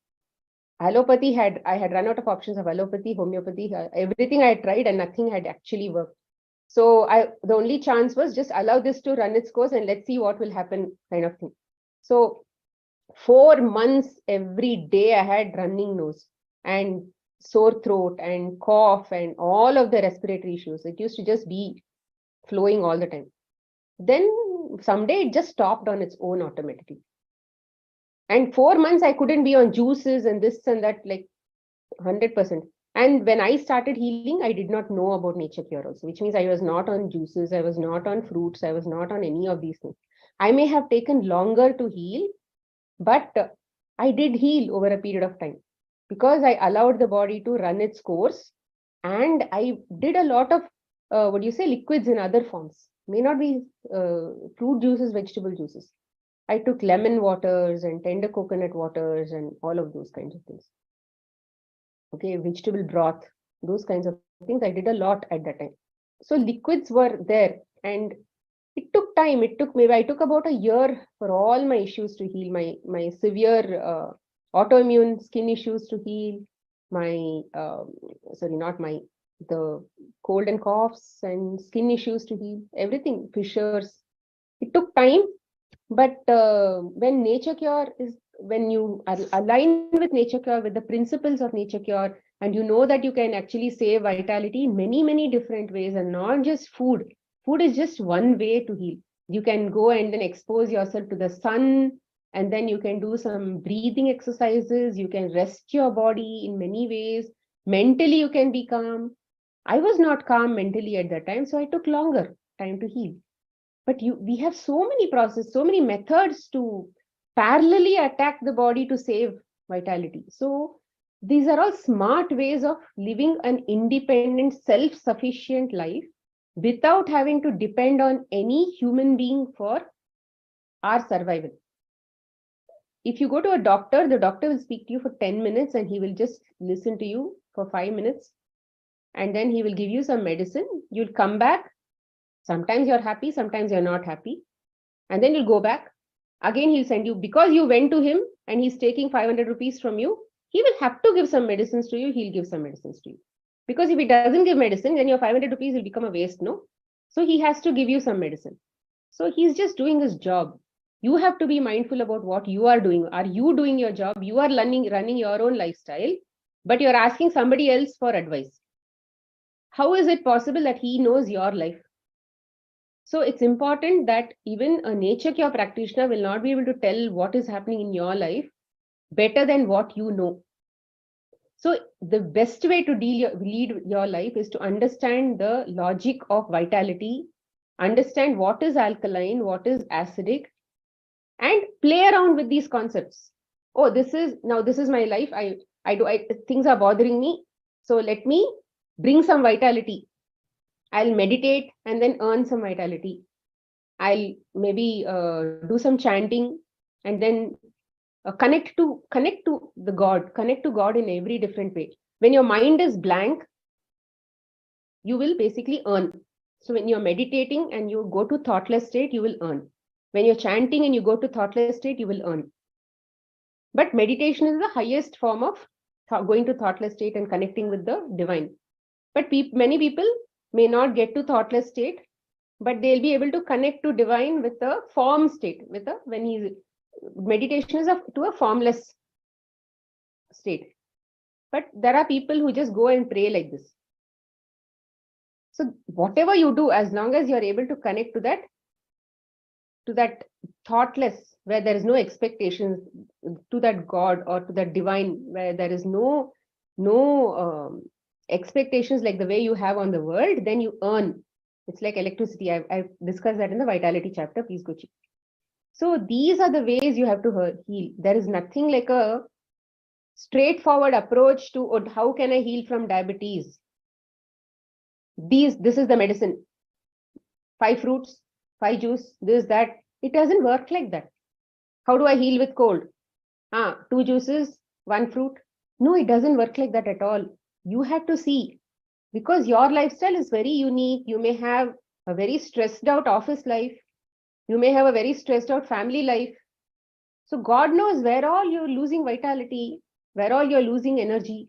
I had run out of options of allopathy, homeopathy, everything I had tried and nothing had actually worked. So the only chance was just allow this to run its course and let's see what will happen, kind of thing. So 4 months every day I had running nose and sore throat and cough and all of the respiratory issues. It used to just be flowing all the time. Then someday it just stopped on its own automatically. And 4 months I couldn't be on juices and this and that, like 100%. And when I started healing, I did not know about nature cure also, which means I was not on juices, I was not on fruits, I was not on any of these things. I may have taken longer to heal, but I did heal over a period of time because I allowed the body to run its course. And I did a lot of, liquids in other forms. May not be fruit juices, vegetable juices. I took lemon waters and tender coconut waters and all of those kinds of things. Okay, vegetable broth, those kinds of things. I did a lot at that time. So liquids were there and it took time. I took about a year for all my issues to heal, my severe autoimmune skin issues to heal, the cold and coughs and skin issues to heal, everything, fissures. It took time, but when nature cure is, when you align with nature cure, with the principles of nature cure, and you know that you can actually save vitality in many, many different ways and not just food. Food is just one way to heal. You can go and then expose yourself to the sun, and then you can do some breathing exercises. You can rest your body in many ways. Mentally, you can be calm. I was not calm mentally at that time, so I took longer time to heal. But we have so many processes, so many methods to parallelly attack the body to save vitality. So these are all smart ways of living an independent, self-sufficient life without having to depend on any human being for our survival. If you go to a doctor, the doctor will speak to you for 10 minutes and he will just listen to you for 5 minutes. And then he will give you some medicine. You'll come back. Sometimes you're happy, sometimes you're not happy. And then you'll go back. Again, he'll send you, because you went to him and he's taking 500 rupees from you, he will have to give some medicines to you. He'll give some medicines to you. Because if he doesn't give medicine, then your 500 rupees will become a waste, no? So he has to give you some medicine. So he's just doing his job. You have to be mindful about what you are doing. Are you doing your job? You are running your own lifestyle, but you're asking somebody else for advice. How is it possible that he knows your life? So it's important that even a nature cure practitioner will not be able to tell what is happening in your life better than what you know. So the best way to lead your life is to understand the logic of vitality, understand what is alkaline, what is acidic, and play around with these concepts. Oh, this is my life. Things are bothering me. So let me bring some vitality. I'll meditate and then earn some vitality. I'll maybe do some chanting and then connect to the God, connect to God in every different way. When your mind is blank, you will basically earn. So when you're meditating and you go to thoughtless state, you will earn. When you're chanting and you go to thoughtless state, you will earn. But meditation is the highest form of going to thoughtless state and connecting with the divine. But many people may not get to thoughtless state, but they'll be able to connect to divine with a form state. Meditation is to a formless state. But there are people who just go and pray like this. So whatever you do, as long as you're able to connect to that thoughtless, where there is no expectations, to that God or to that divine, where there is no expectations like the way you have on the world, then you earn. It's like electricity. I've discussed that in the vitality chapter. Please go check. So these are the ways you have to heal. There is nothing like a straightforward approach to how can I heal from diabetes. This is the medicine. 5 fruits, 5 juice, this, that. It doesn't work like that. How do I heal with cold? 2 juices, 1 fruit. No, it doesn't work like that at all. You have to see, because your lifestyle is very unique. You may have a very stressed out office life. You may have a very stressed out family life. So God knows where all you're losing vitality, where all you're losing energy.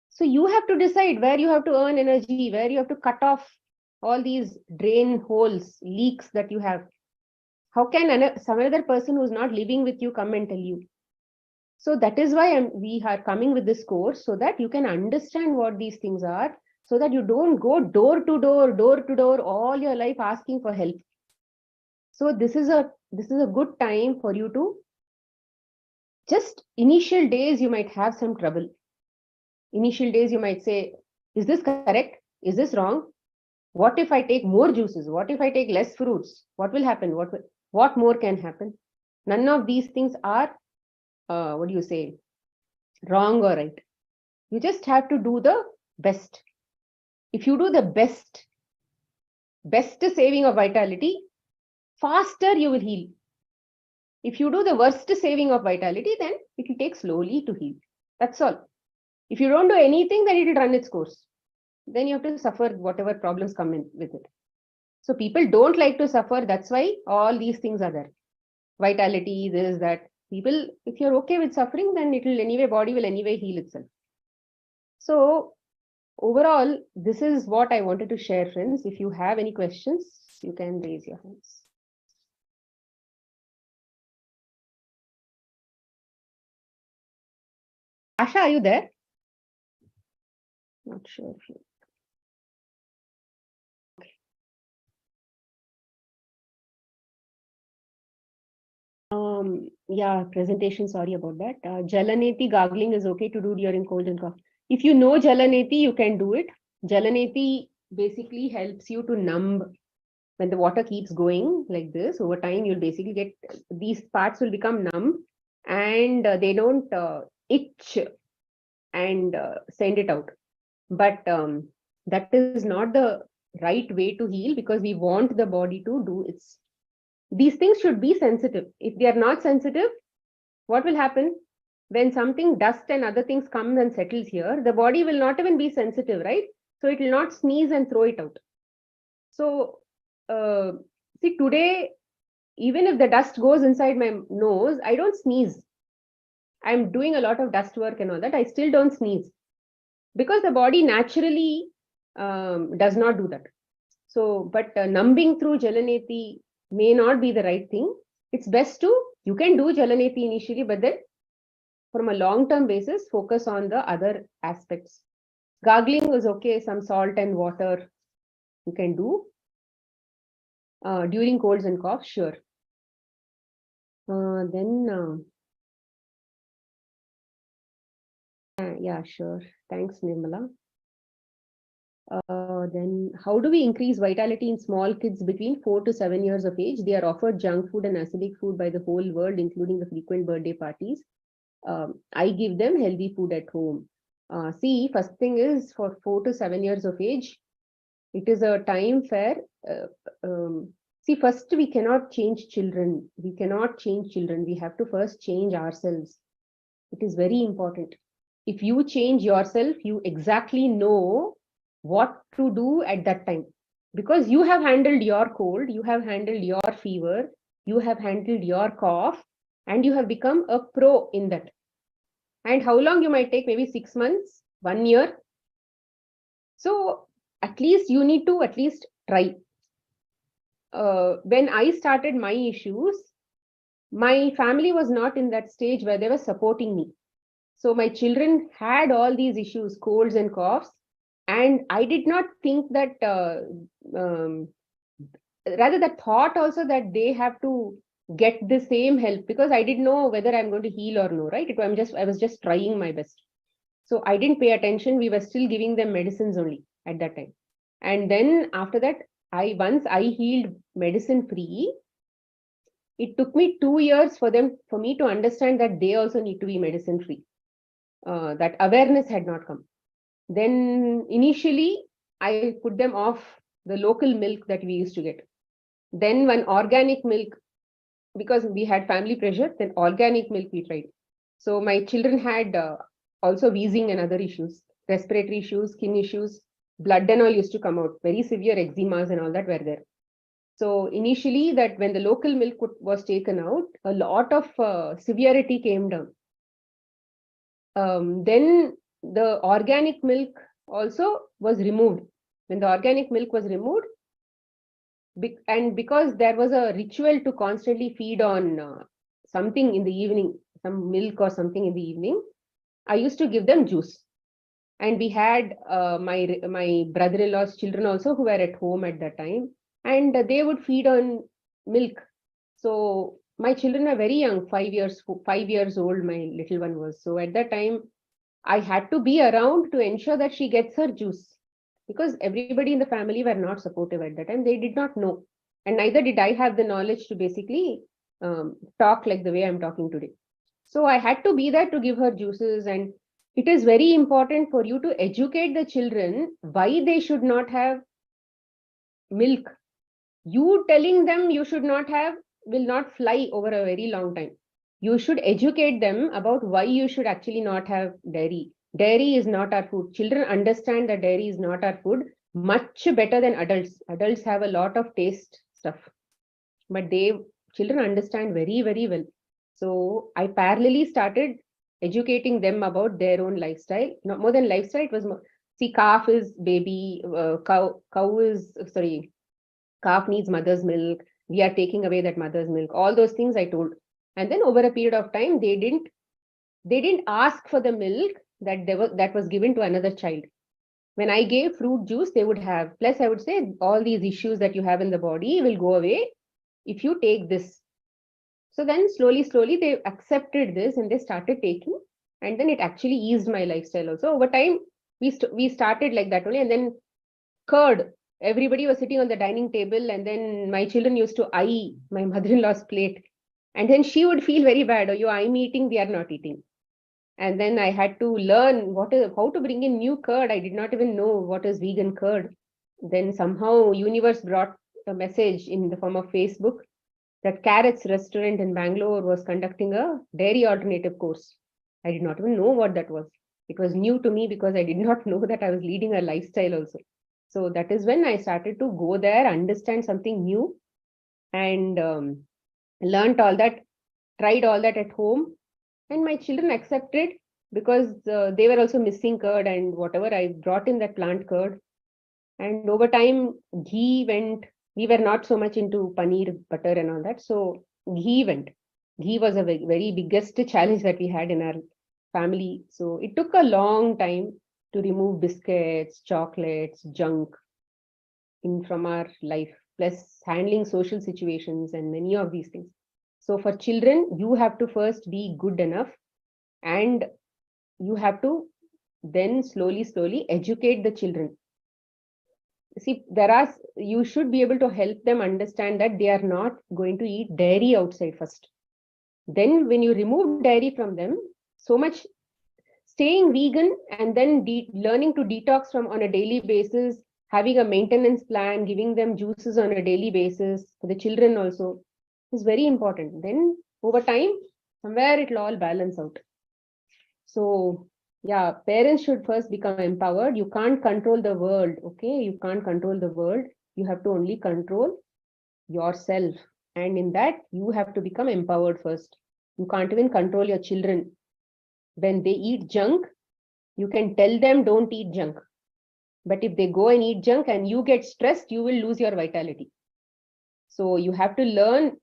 So you have to decide where you have to earn energy, where you have to cut off all these drain holes, leaks that you have. How can some other person who's not living with you come and tell you? So that is why we are coming with this course, so that you can understand what these things are, so that you don't go door to door all your life asking for help. So this is a good time for you to, just initial days you might have some trouble. Initial days you might say, is this correct? Is this wrong? What if I take more juices? What if I take less fruits? What will happen? What more can happen? None of these things are, wrong or right. You just have to do the best. If you do the best saving of vitality, faster you will heal. If you do the worst saving of vitality, then it will take slowly to heal. That's all. If you don't do anything, then it will run its course. Then you have to suffer whatever problems come in with it. So people don't like to suffer. That's why all these things are there. Vitality, this, that. People, if you're okay with suffering, then body will anyway heal itself. So overall, this is what I wanted to share, friends. If you have any questions, you can raise your hands. Asha, are you there? Not sure if you... Yeah, presentation, sorry about that. Jalaneti gargling is okay to do during cold and cough. If you know Jalaneti, you can do it. Jalaneti basically helps you to numb. When the water keeps going like this, over time, you'll basically get, these parts will become numb and they don't itch and send it out. But that is not the right way to heal, because we want the body to do its... These things should be sensitive. If they are not sensitive, what will happen? When something, dust and other things comes and settles here, the body will not even be sensitive, right? So it will not sneeze and throw it out. So see, today, even if the dust goes inside my nose, I don't sneeze. I'm doing a lot of dust work and all that. I still don't sneeze, because the body naturally does not do that. So, but numbing through Jalaneti may not be the right thing. It's best to, you can do Jalaneti initially, but then from a long-term basis, focus on the other aspects. Gargling is okay, some salt and water you can do. During colds and coughs, sure. Yeah, sure. Thanks, Nirmala. Then how do we increase vitality in small kids between 4 to 7 years of age? They are offered junk food and acidic food by the whole world, including the frequent birthday parties. I give them healthy food at home. See, first thing is for 4 to 7 years of age, it is a time where, see, first we cannot change children. We cannot change children. We have to first change ourselves. It is very important. If you change yourself, you exactly know what to do at that time. Because you have handled your cold, you have handled your fever, you have handled your cough, and you have become a pro in that. And how long you might take? Maybe 6 months, 1 year. So at least you need to at least try. When I started my issues, my family was not in that stage where they were supporting me. So my children had all these issues, colds and coughs, and I did not think that, rather the thought also that they have to get the same help, because I didn't know whether I'm going to heal or no, right? I was just trying my best. So I didn't pay attention. We were still giving them medicines only at that time. And then after that, once I healed medicine free, it took me 2 years for me to understand that they also need to be medicine free. That awareness had not come. Then initially, I put them off the local milk that we used to get. Then one organic milk, because we had family pressure, then organic milk we tried. So my children had also wheezing and other issues, respiratory issues, skin issues, blood and all used to come out, very severe eczemas and all that were there. So initially, that when the local milk was taken out, a lot of severity came down. Then the organic milk also was removed. When the organic milk was removed, and because there was a ritual to constantly feed on something in the evening, some milk or something in the evening, I used to give them juice. And we had my brother-in-law's children also who were at home at that time, and they would feed on milk. So my children are very young, 5 years old, my little one was. So at that time, I had to be around to ensure that she gets her juice, because everybody in the family were not supportive at that time. They did not know. And neither did I have the knowledge to basically talk like the way I'm talking today. So I had to be there to give her juices. And it is very important for you to educate the children why they should not have milk. You telling them you should not have will not fly over a very long time. You should educate them about why you should actually not have dairy. Dairy is not our food. Children understand that dairy is not our food much better than adults. Adults have a lot of taste stuff, but children understand very, very well. So I parallelly started educating them about their own lifestyle. Not more than lifestyle, it was more, see, calf is baby, calf needs mother's milk. We are taking away that mother's milk. All those things I told. And then over a period of time, they didn't ask for the milk that was given to another child. When I gave fruit juice, they would have. Plus, I would say all these issues that you have in the body will go away if you take this. So then slowly, they accepted this and they started taking. And then it actually eased my lifestyle also. Over time, we started like that only. And then curd. Everybody was sitting on the dining table, and then my children used to eye my mother-in-law's plate. And then she would feel very bad. Oh, I'm eating, we are not eating. And then I had to learn how to bring in new curd. I did not even know what is vegan curd. Then somehow universe brought a message in the form of Facebook that Carrot's restaurant in Bangalore was conducting a dairy alternative course. I did not even know what that was. It was new to me because I did not know that I was leading a lifestyle also. So that is when I started to go there, understand something new, and learned all that, tried all that at home. And my children accepted, because they were also missing curd and whatever. I brought in that plant curd. And over time, ghee went. We were not so much into paneer, butter and all that. So ghee went. Ghee was a very biggest challenge that we had in our family. So it took a long time to remove biscuits, chocolates, junk from our life, plus handling social situations and many of these things. So for children, you have to first be good enough, and you have to then slowly educate the children. See, you should be able to help them understand that they are not going to eat dairy outside first. Then when you remove dairy from them, staying vegan and then learning to detox from on a daily basis, having a maintenance plan, giving them juices on a daily basis for the children also is very important. Then over time, somewhere it'll all balance out. So yeah, parents should first become empowered. You can't control the world, okay? You can't control the world. You have to only control yourself. And in that, you have to become empowered first. You can't even control your children. When they eat junk, you can tell them don't eat junk. But if they go and eat junk and you get stressed, you will lose your vitality. So you have to learn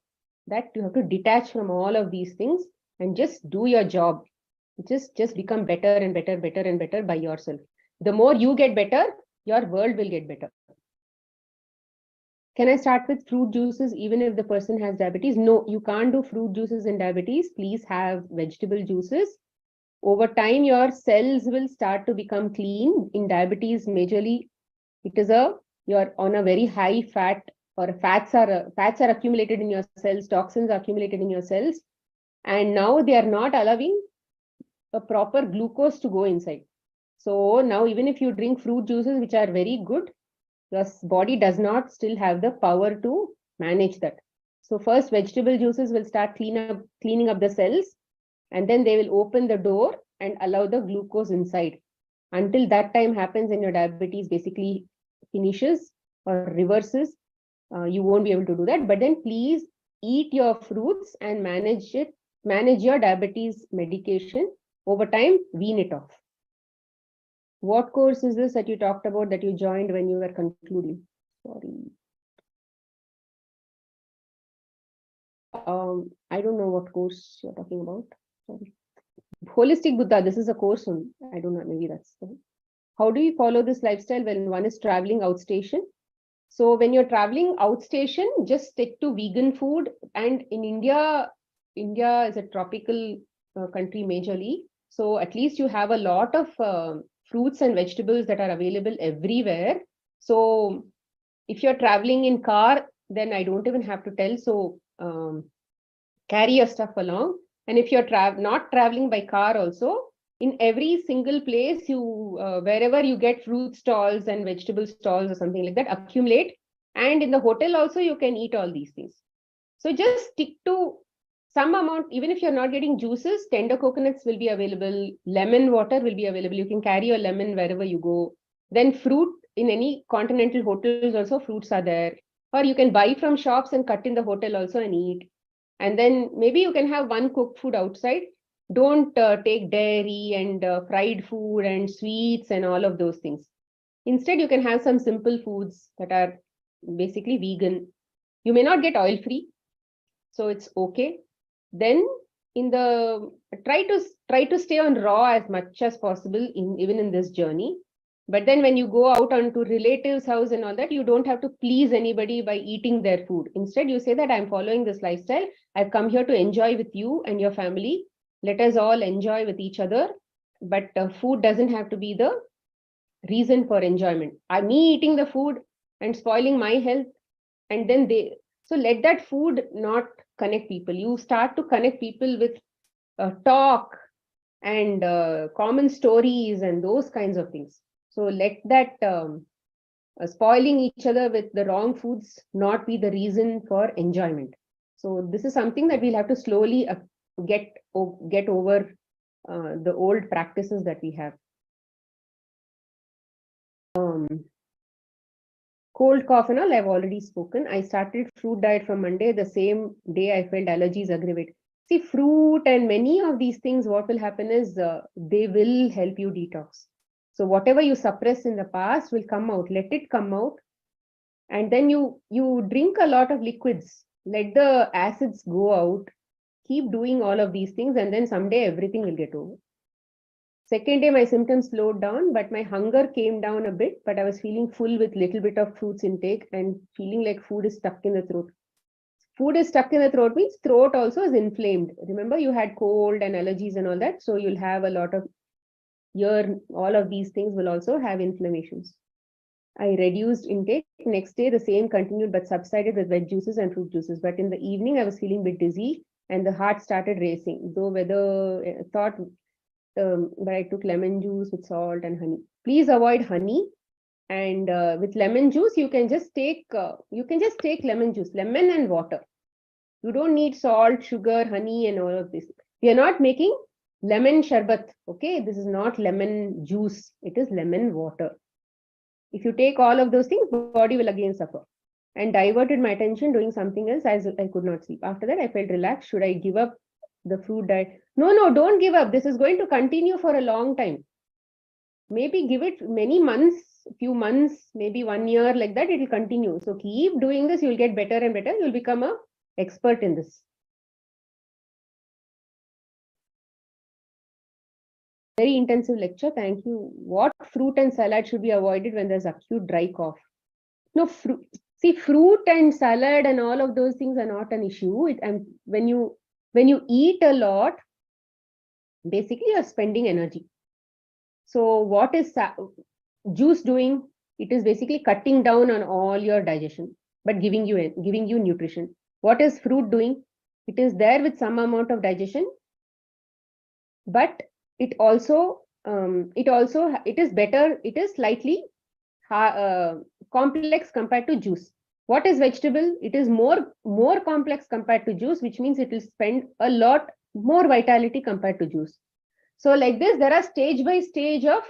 that you have to detach from all of these things and just do your job. Just become better and better, better and better by yourself. The more you get better, your world will get better. Can I start with fruit juices even if the person has diabetes? No, you can't do fruit juices in diabetes. Please have vegetable juices. Over time, your cells will start to become clean. In diabetes, majorly, it is you're on a very high fat, or fats are accumulated in your cells, toxins are accumulated in your cells, and now they are not allowing a proper glucose to go inside. So now even if you drink fruit juices, which are very good, your body does not still have the power to manage that. So first vegetable juices will start cleaning up the cells, and then they will open the door and allow the glucose inside. Until that time happens and your diabetes basically finishes or reverses, you won't be able to do that. But then please eat your fruits and manage your diabetes medication. Over time, wean it off. What course is this that you talked about that you joined when you were concluding? Sorry. I don't know what course you're talking about. Sorry. Holistic Buddha, this is a course on, I don't know, maybe that's the, how do you follow this lifestyle when one is traveling outstation? So when you're traveling outstation, just stick to vegan food. And in India is a tropical country majorly. So at least you have a lot of fruits and vegetables that are available everywhere. So if you're traveling in car, then I don't even have to tell. So carry your stuff along. And if you're not traveling by car also, in every single place, you wherever you get fruit stalls and vegetable stalls or something like that, accumulate. And in the hotel also, you can eat all these things. So just stick to some amount. Even if you're not getting juices, tender coconuts will be available. Lemon water will be available. You can carry your lemon wherever you go. Then fruit, in any continental hotels also, fruits are there. Or you can buy from shops and cut in the hotel also and eat. And then maybe you can have one cooked food outside. Don't take dairy and fried food and sweets and all of those things. Instead, you can have some simple foods that are basically vegan. You may not get oil-free, so it's okay. Then try to stay on raw as much as possible even in this journey. But then when you go out onto relatives' house and all that, you don't have to please anybody by eating their food. Instead, you say that I'm following this lifestyle. I've come here to enjoy with you and your family. Let us all enjoy with each other. But food doesn't have to be the reason for enjoyment. Me eating the food and spoiling my health, and then so let that food not connect people. You start to connect people with talk and common stories and those kinds of things. So let that spoiling each other with the wrong foods not be the reason for enjoyment. So this is something that we'll have to slowly get over the old practices that we have. Cold cough and all, I've already spoken. I started fruit diet from Monday. The same day I felt allergies aggravate. See, fruit and many of these things, what will happen is they will help you detox. So whatever you suppress in the past will come out. Let it come out. And then you drink a lot of liquids. Let the acids go out. Keep doing all of these things, and then someday everything will get over. Second day, my symptoms slowed down, but my hunger came down a bit, but I was feeling full with little bit of fruits intake and feeling like food is stuck in the throat. Food is stuck in the throat means throat also is inflamed. Remember, you had cold and allergies and all that. So you'll have a lot of all of these things will also have inflammations. I reduced intake. Next day, the same continued, but subsided with veg juices and fruit juices. But in the evening, I was feeling a bit dizzy and the heart started racing. Though but I took lemon juice with salt and honey. Please avoid honey. And with lemon juice, you can just take lemon juice, lemon and water. You don't need salt, sugar, honey, and all of this. We are not making lemon sharbat. Okay, this is not lemon juice. It is lemon water. If you take all of those things, body will again suffer. And diverted my attention doing something else as I could not sleep. After that, I felt relaxed. Should I give up the fruit diet? No, don't give up. This is going to continue for a long time. Maybe give it many months, few months, maybe 1 year, like that, it will continue. So keep doing this, you'll get better and better. You'll become an expert in this. Very intensive lecture. Thank you. What fruit and salad should be avoided when there's acute dry cough? No, fruit and salad and all of those things are not an issue. When you eat a lot, basically you're spending energy. So what is juice doing? It is basically cutting down on all your digestion, but giving you nutrition. What is fruit doing? It is there with some amount of digestion, but it is better. It is slightly complex compared to juice. What is vegetable? It is more complex compared to juice, which means it will spend a lot more vitality compared to juice. So like this, there are stage by stage of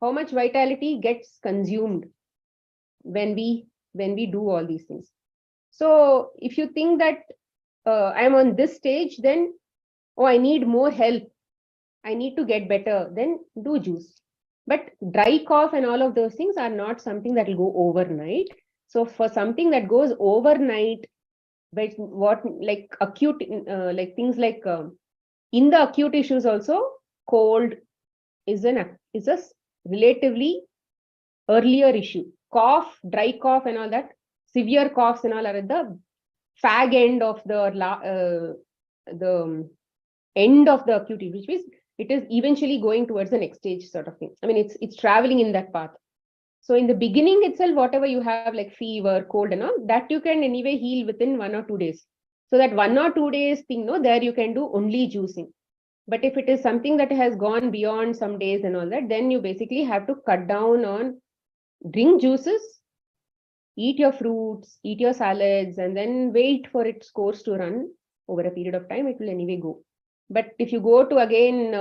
how much vitality gets consumed when we do all these things. So if you think that I'm on this stage, then I need more help, I need to get better, then do juice. But dry cough and all of those things are not something that will go overnight. So for something that goes overnight, but what like acute, like things like in the acute issues also, cold is a relatively earlier issue. Cough, dry cough and all that, severe coughs and all are at the fag end of the end of the acute, which means it is eventually going towards the next stage sort of thing. I mean, it's traveling in that path. So in the beginning itself, whatever you have like fever, cold and all, that you can anyway heal within 1 or 2 days. So that 1 or 2 days thing, there you can do only juicing. But if it is something that has gone beyond some days and all that, then you basically have to cut down on drink juices, eat your fruits, eat your salads, and then wait for its course to run over a period of time. It will anyway go. But if you go to again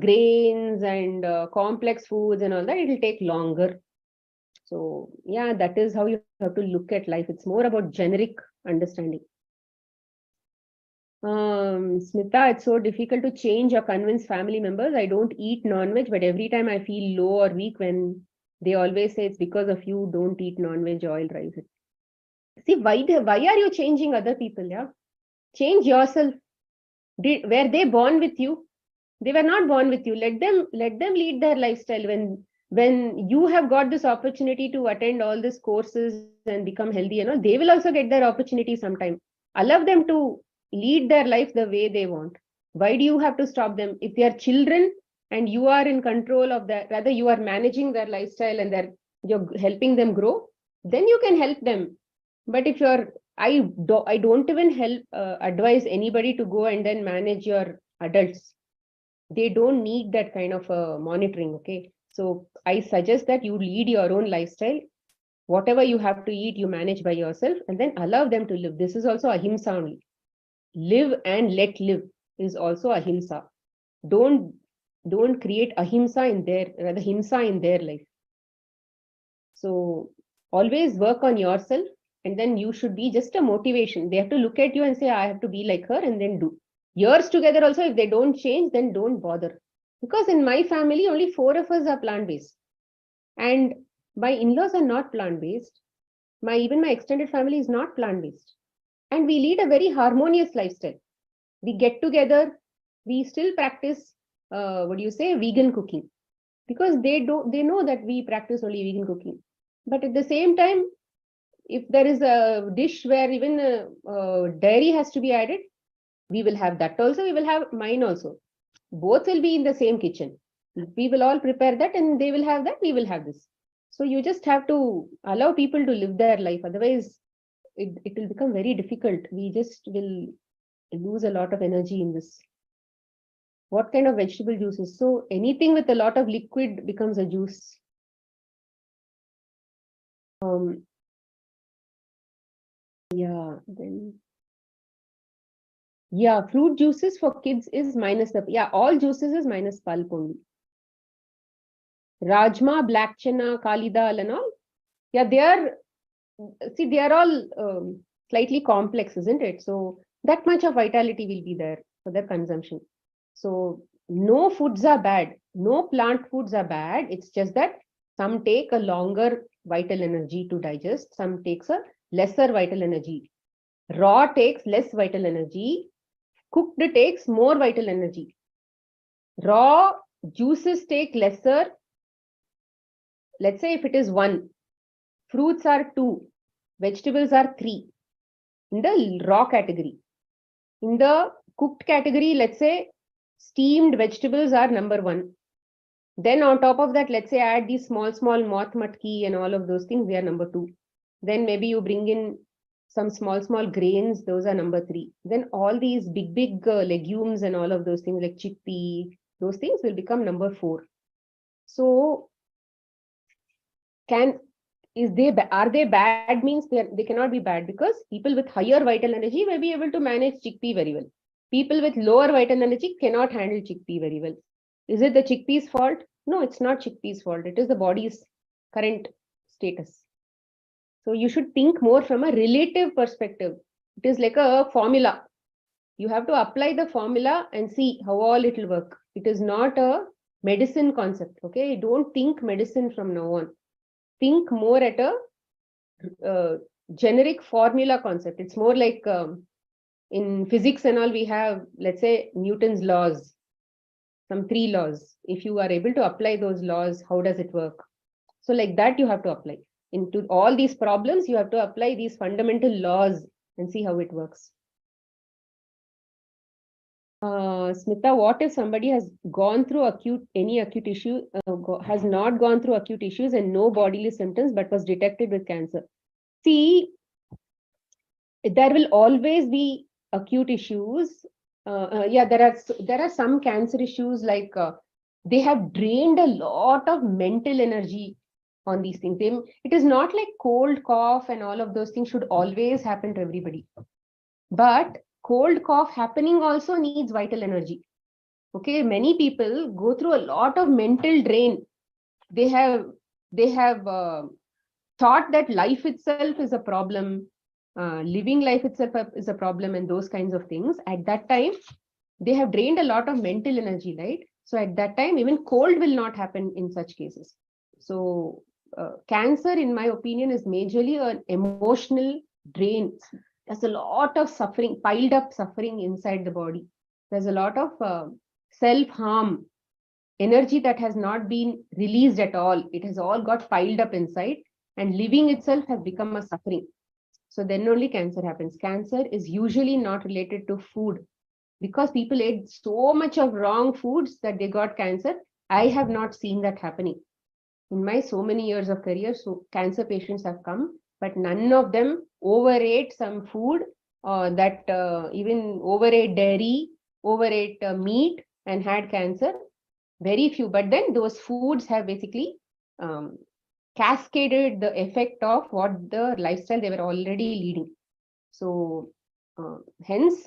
grains and complex foods and all that, it will take longer. So yeah, that is how you have to look at life. It's more about generic understanding. Smita, it's so difficult to change or convince family members. I don't eat non-veg, but every time I feel low or weak when they always say it's because of you, don't eat non-veg, oil, rice. See, why are you changing other people? Yeah, change yourself. Were they born with you? They were not born with you. Let them lead their lifestyle. When you have got this opportunity to attend all these courses and become healthy, they will also get their opportunity sometime. Allow them to lead their life the way they want. Why do you have to stop them? If they are children and you are in control of that, rather you are managing their lifestyle and you're helping them grow, then you can help them. But if I don't even advise anybody to go and then manage your adults. They don't need that kind of monitoring. Okay, so I suggest that you lead your own lifestyle. Whatever you have to eat, you manage by yourself, and then allow them to live. This is also ahimsa only. Live and let live is also ahimsa. Don't create ahimsa himsa in their life. So always work on yourself, and then you should be just a motivation. They have to look at you and say, I have to be like her, and then do. Years together also, if they don't change, then don't bother. Because in my family, only 4 of us are plant-based. And my in-laws are not plant-based. Even my extended family is not plant-based. And we lead a very harmonious lifestyle. We get together, we still practice, vegan cooking. Because they know that we practice only vegan cooking. But at the same time, if there is a dish where even dairy has to be added, we will have that also, we will have mine also. Both will be in the same kitchen. We will all prepare that and they will have that, we will have this. So you just have to allow people to live their life. Otherwise, it will become very difficult. We just will lose a lot of energy in this. What kind of vegetable juices? So anything with a lot of liquid becomes a juice. Fruit juices for kids is minus the, all juices is minus pulp only. Rajma, black chana, kali dal and all. They are all slightly complex, isn't it? So that much of vitality will be there for their consumption. So no foods are bad. No plant foods are bad. It's just that some take a longer vital energy to digest. Some takes a lesser vital energy. Raw takes less vital energy. Cooked takes more vital energy. Raw juices take lesser. Let's say if it is 1, fruits are 2, vegetables are 3 in the raw category. In the cooked category, let's say steamed vegetables are number 1. Then on top of that, let's say add these small moth matki and all of those things, they are number 2. Then maybe you bring in some small grains, those are number 3. Then all these big legumes and all of those things like chickpea, those things will become number 4. So are they bad? Means they cannot be bad, because people with higher vital energy may be able to manage chickpea very well. People with lower vital energy cannot handle chickpea very well. Is it the chickpea's fault? No, it's not chickpea's fault. It is the body's current status. So you should think more from a relative perspective. It is like a formula. You have to apply the formula and see how all it will work. It is not a medicine concept. Okay, don't think medicine from now on. Think more at a generic formula concept. It's more like in physics and all, we have, let's say, Newton's laws, some 3 laws. If you are able to apply those laws, how does it work? So like that you have to apply. Into all these problems, you have to apply these fundamental laws and see how it works. Smita, what if somebody has gone through any acute issue, has not gone through acute issues and no bodily symptoms, but was detected with cancer? See, there will always be acute issues. There are some cancer issues, like they have drained a lot of mental energy on these things. It is not like cold, cough and all of those things should always happen to everybody. But cold, cough happening also needs vital energy. Okay, many people go through a lot of mental drain. They have thought that life itself is a problem, living life itself is a problem, and those kinds of things. At that time, they have drained a lot of mental energy, right? So at that time, even cold will not happen in such cases. So cancer, in my opinion, is majorly an emotional drain. There's a lot of suffering, piled up suffering inside the body. There's a lot of self-harm, energy that has not been released at all. It has all got piled up inside, and living itself has become a suffering. So then only cancer happens. Cancer is usually not related to food, because people ate so much of wrong foods that they got cancer. I have not seen that happening. In my so many years of career, so cancer patients have come, but none of them overate some food that even overate dairy, overate meat and had cancer. Very few. But then those foods have basically cascaded the effect of what the lifestyle they were already leading. So hence,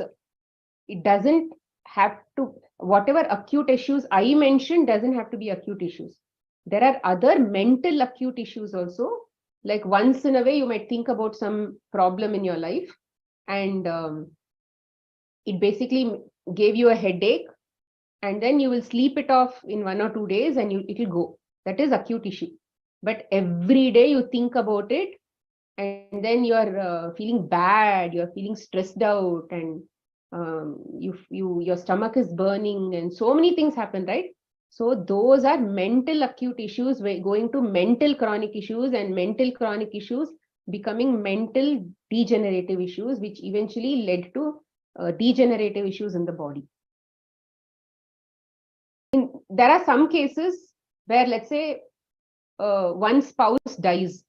it doesn't have to, whatever acute issues I mentioned doesn't have to be acute issues. There are other mental acute issues also. Like once in a way, you might think about some problem in your life, and it basically gave you a headache, and then you will sleep it off in 1 or 2 days and it will go. That is acute issue. But every day you think about it, and then you are feeling bad, you are feeling stressed out, and your stomach is burning, and so many things happen, right? So those are mental acute issues, going to mental chronic issues, and mental chronic issues becoming mental degenerative issues, which eventually led to degenerative issues in the body. There are some cases where, let's say, one spouse dies,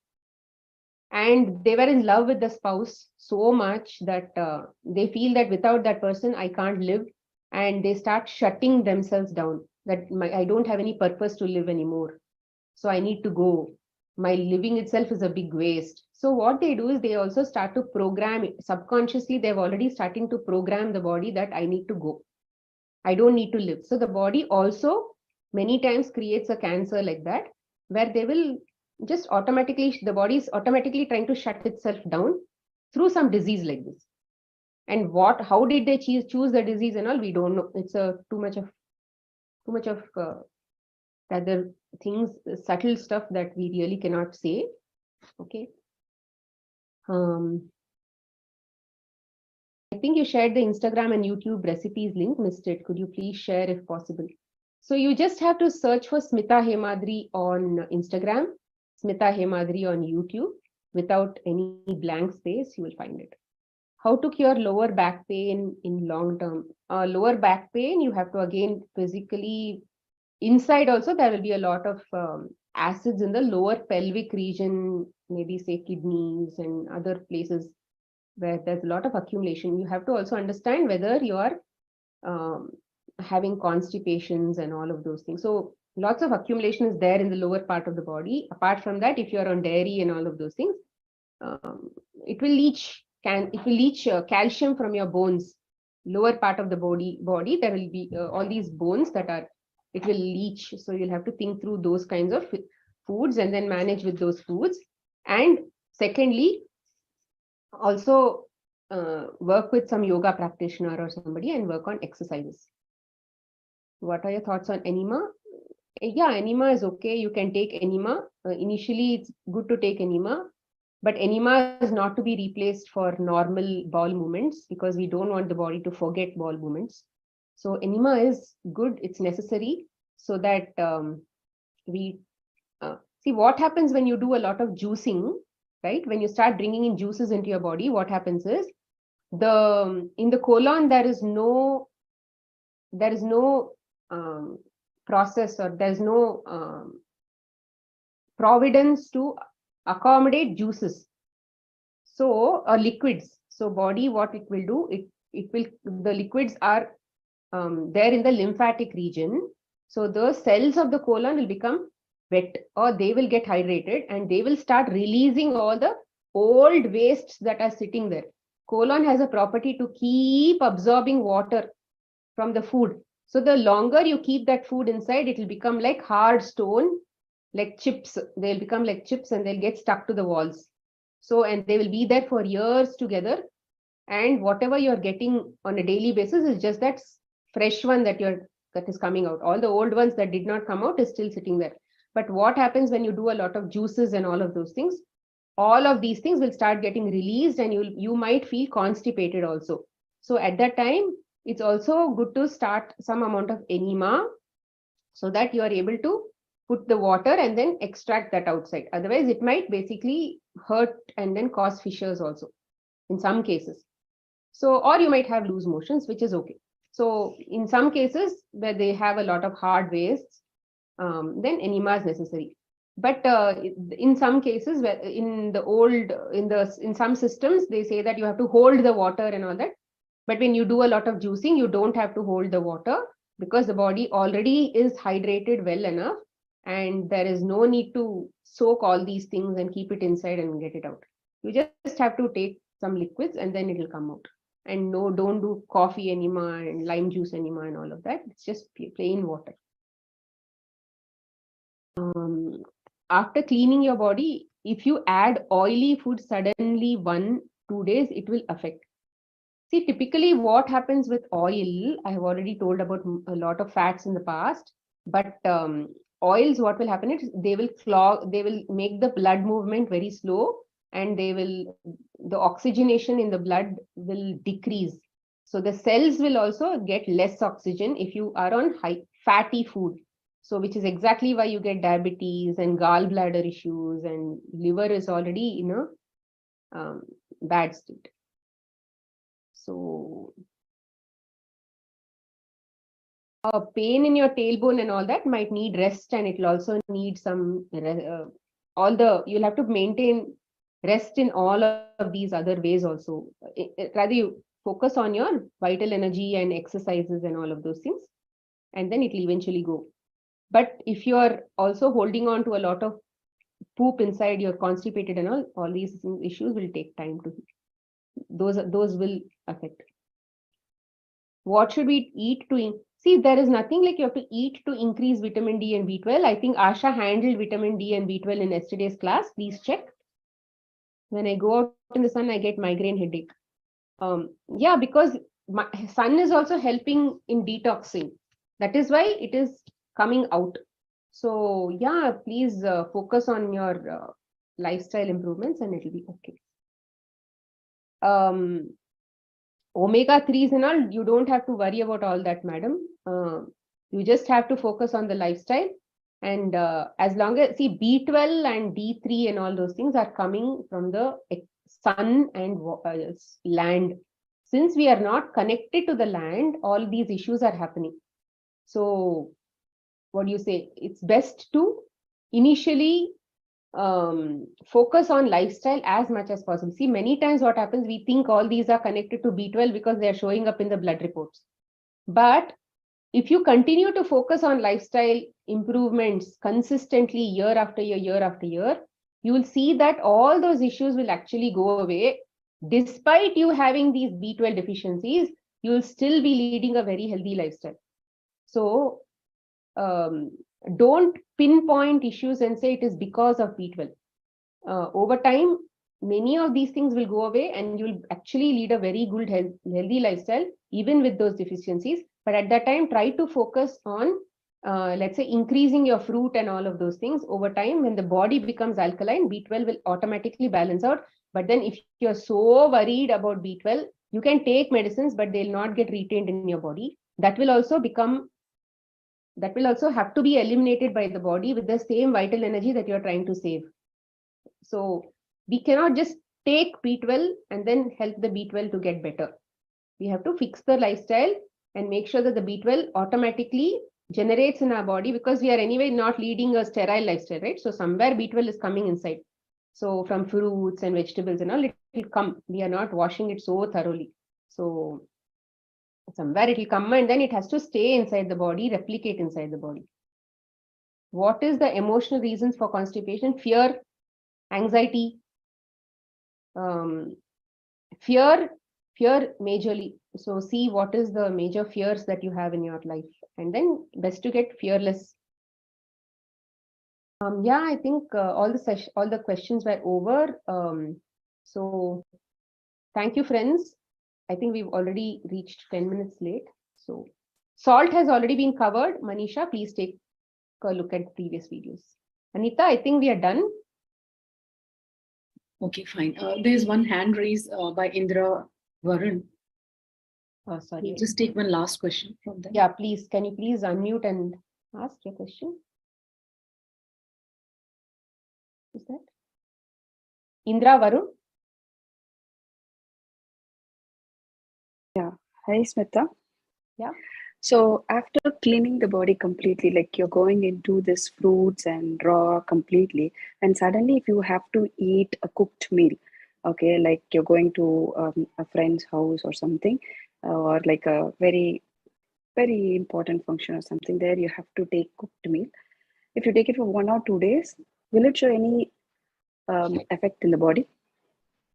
and they were in love with the spouse so much that they feel that without that person, I can't live. and they start shutting themselves down, that I don't have any purpose to live anymore, so I need to go. My living itself is a big waste. So what they do is they also start to program it. Subconsciously, they've already starting to program the body that I need to go. I don't need to live. So the body also many times creates a cancer like that, where they will just automatically, the body is automatically trying to shut itself down through some disease like this. And how did they choose the disease and all? We don't know. It's too much of other things, subtle stuff that we really cannot say. Okay. I think you shared the Instagram and YouTube recipes link. Missed it. Could you please share if possible? So you just have to search for Smita Hemadri on Instagram, Smita Hemadri on YouTube, without any blank space. You will find it. How to cure lower back pain in long term? Lower back pain, you have to again physically, inside also there will be a lot of acids in the lower pelvic region, maybe say kidneys and other places where there's a lot of accumulation. You have to also understand whether you are having constipations and all of those things. So lots of accumulation is there in the lower part of the body. Apart from that, if you are on dairy and all of those things, it will leach calcium from your bones. Lower part of the body there will be all these bones that are, it will leach. So you'll have to think through those kinds of foods and then manage with those foods. And secondly, also work with some yoga practitioner or somebody and work on exercises. What are your thoughts on enema? Yeah, enema is okay. You can take enema. Initially, it's good to take enema, but enema is not to be replaced for normal bowel movements, because we don't want the body to forget bowel movements. So enema is good. It's necessary so that we see what happens when you do a lot of juicing, right? When you start bringing in juices into your body, what happens is in the colon, there is no process, or there's no providence to accommodate juices, so liquids. So body, what it will do, the liquids are there in the lymphatic region. So the cells of the colon will become wet, or they will get hydrated, and they will start releasing all the old wastes that are sitting there. Colon has a property to keep absorbing water from the food. So the longer you keep that food inside, it will become like hard stone, like chips. They'll become like chips and they'll get stuck to the walls. So, and they will be there for years together. And whatever you're getting on a daily basis is just that fresh one that is coming out. All the old ones that did not come out is still sitting there. But what happens when you do a lot of juices and all of those things? All of these things will start getting released, and you might feel constipated also. So at that time, it's also good to start some amount of enema so that you are able to put the water and then extract that outside. Otherwise, it might basically hurt and then cause fissures also in some cases. So, or you might have loose motions, which is okay. So in some cases where they have a lot of hard wastes, then enema is necessary. But in some cases, where in some systems, they say that you have to hold the water and all that. But when you do a lot of juicing, you don't have to hold the water, because the body already is hydrated well enough, and there is no need to soak all these things and keep it inside and get it out. You just have to take some liquids and then it will come out. And no, don't do coffee enema and lime juice enema and all of that. It's just plain water. After cleaning your body, if you add oily food suddenly 1-2 days, it will affect. See, typically what happens with oil, I have already told about a lot of fats in the past, but oils, what will happen is they will clog, they will make the blood movement very slow, and the oxygenation in the blood will decrease. So the cells will also get less oxygen if you are on high fatty food. So which is exactly why you get diabetes and gallbladder issues, and liver is already in a bad state. So pain in your tailbone and all that might need rest, and it will also need some you'll have to maintain rest in all of these other ways also. Rather, focus on your vital energy and exercises and all of those things, and then it will eventually go. But if you are also holding on to a lot of poop inside, you're constipated and all these issues will take time to heal. Those will affect. What should we eat to see? There is nothing like you have to eat to increase vitamin D and B12. I think Asha handled vitamin D and B12 in yesterday's class. Please check. When I go out in the sun, I get migraine headache. Yeah, because sun is also helping in detoxing. That is why it is coming out. So yeah, please focus on your lifestyle improvements and it will be okay. Omega-3s and all, you don't have to worry about all that, madam. You just have to focus on the lifestyle. And as long as, see, B12 and D3 and all those things are coming from the sun and land. Since we are not connected to the land, all these issues are happening. So what do you say? It's best to initially focus on lifestyle as much as possible. See, many times what happens, we think all these are connected to B12 because they are showing up in the blood reports. But if you continue to focus on lifestyle improvements consistently year after year, you will see that all those issues will actually go away. Despite you having these B12 deficiencies, you will still be leading a very healthy lifestyle. So don't pinpoint issues and say it is because of B12. Over time, many of these things will go away and you'll actually lead a very good healthy lifestyle, even with those deficiencies. But at that time, try to focus on, let's say, increasing your fruit and all of those things. Over time, when the body becomes alkaline, B12 will automatically balance out. But then if you're so worried about B12, you can take medicines, but they'll not get retained in your body. That will also have to be eliminated by the body with the same vital energy that you're trying to save. So we cannot just take B12 and then help the B12 to get better. We have to fix the lifestyle and make sure that the B12 automatically generates in our body, because we are anyway not leading a sterile lifestyle, right? So somewhere B12 is coming inside. So from fruits and vegetables and all, it will come. We are not washing it so thoroughly. So somewhere it will come and then it has to stay inside the body, replicate inside the body. What is the emotional reasons for constipation? Fear, anxiety, fear majorly. So see what is the major fears that you have in your life, and then best to get fearless. Yeah, I think all the questions were over. So thank you, friends. I think we've already reached 10 minutes late. So salt has already been covered. Manisha, please take a look at previous videos. Anita, I think we are done. Okay, fine. There's one hand raised by Indra Varun. Oh, sorry. We'll just take one last question from them. Yeah, please. Can you please unmute and ask your question? Is that Indra Varun? Yeah. Hi, Smita. Yeah. So after cleaning the body completely, like you're going into this fruits and raw completely, and suddenly if you have to eat a cooked meal, okay, like you're going to a friend's house or something, or like a very, very important function or something, there you have to take cooked meal. If you take it for 1 or 2 days, will it show any effect in the body?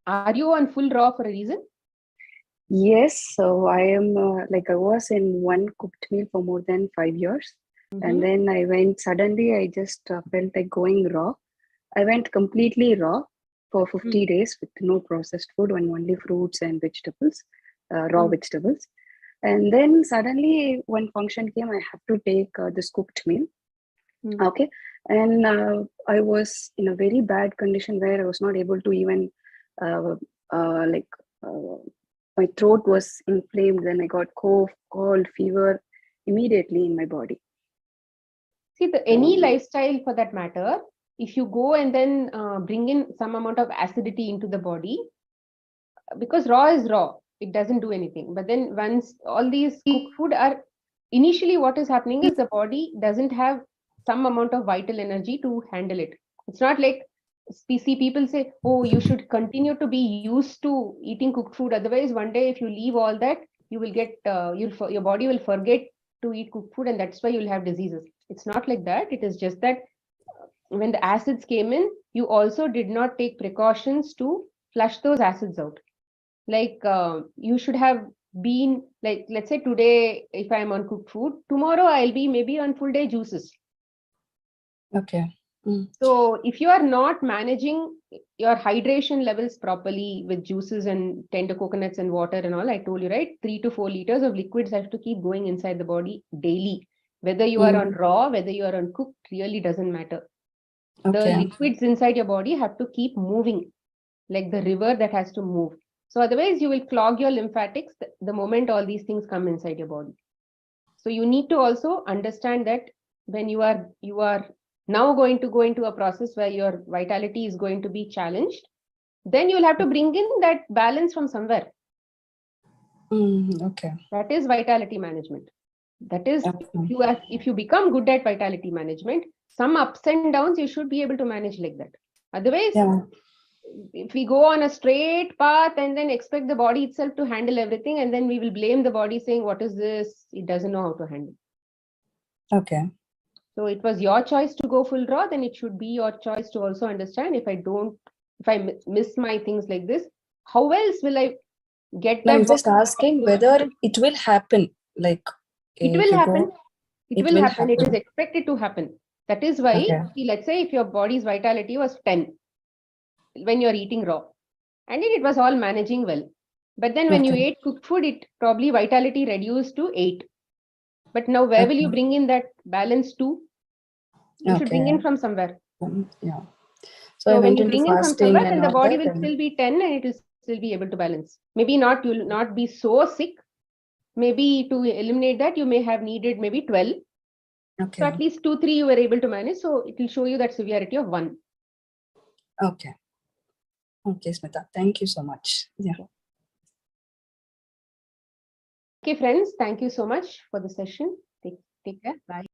Are you on full raw for a reason? Yes, so I am like I was in one cooked meal for more than 5 years. And then I went, suddenly I just felt like going raw. I went completely raw for 50 days with no processed food and only fruits and vegetables, raw vegetables. And then suddenly one function came, I have to take this cooked meal. Okay. And I was in a very bad condition where I was not able to even my throat was inflamed. Then I got cough, cold, fever immediately in my body. See, any lifestyle for that matter, if you go and then bring in some amount of acidity into the body, because raw is raw, it doesn't do anything. But then once all these cooked food are, initially what is happening is the body doesn't have some amount of vital energy to handle it. It's not like see people say, oh, you should continue to be used to eating cooked food. Otherwise, one day if you leave all that, you will get, your body will forget to eat cooked food, and that's why you'll have diseases. It's not like that. It is just that when the acids came in, you also did not take precautions to flush those acids out. Like you should have been, like, let's say today, if I'm on cooked food, tomorrow I'll be maybe on full day juices. Okay. So if you are not managing your hydration levels properly with juices and tender coconuts and water and all, I told you, right? 3 to 4 liters of liquids have to keep going inside the body daily. Whether you are on raw, whether you are on cooked, really doesn't matter. The liquids inside your body have to keep moving, like the river that has to move. So otherwise you will clog your lymphatics the moment all these things come inside your body. So you need to also understand that when you are now going to go into a process where your vitality is going to be challenged, then you'll have to bring in that balance from somewhere. Okay. That is vitality management. That is, if you become good at vitality management, some ups and downs you should be able to manage like that. Otherwise, if we go on a straight path and then expect the body itself to handle everything, and then we will blame the body saying, what is this? It doesn't know how to handle. Okay. So it was your choice to go full raw, then it should be your choice to also understand, if I miss my things like this, how else will I get that? I'm just asking whether it will happen. Like it will happen. It will happen. It is expected to happen. That is why, see, let's say if your body's vitality was 10 when you're eating raw, and then it was all managing well. But then when you ate cooked food, it probably vitality reduced to 8. But now where will you bring in that balance to? You should bring in from somewhere. Yeah. So when you bring in from somewhere, then the body will still be 10 and it will still be able to balance. Maybe not, you'll not be so sick. Maybe to eliminate that, you may have needed maybe 12. So at least 2, 3 you were able to manage. So it will show you that severity of 1. Okay. Okay, Smita. Thank you so much. Yeah. Okay, friends. Thank you so much for the session. Take care. Bye.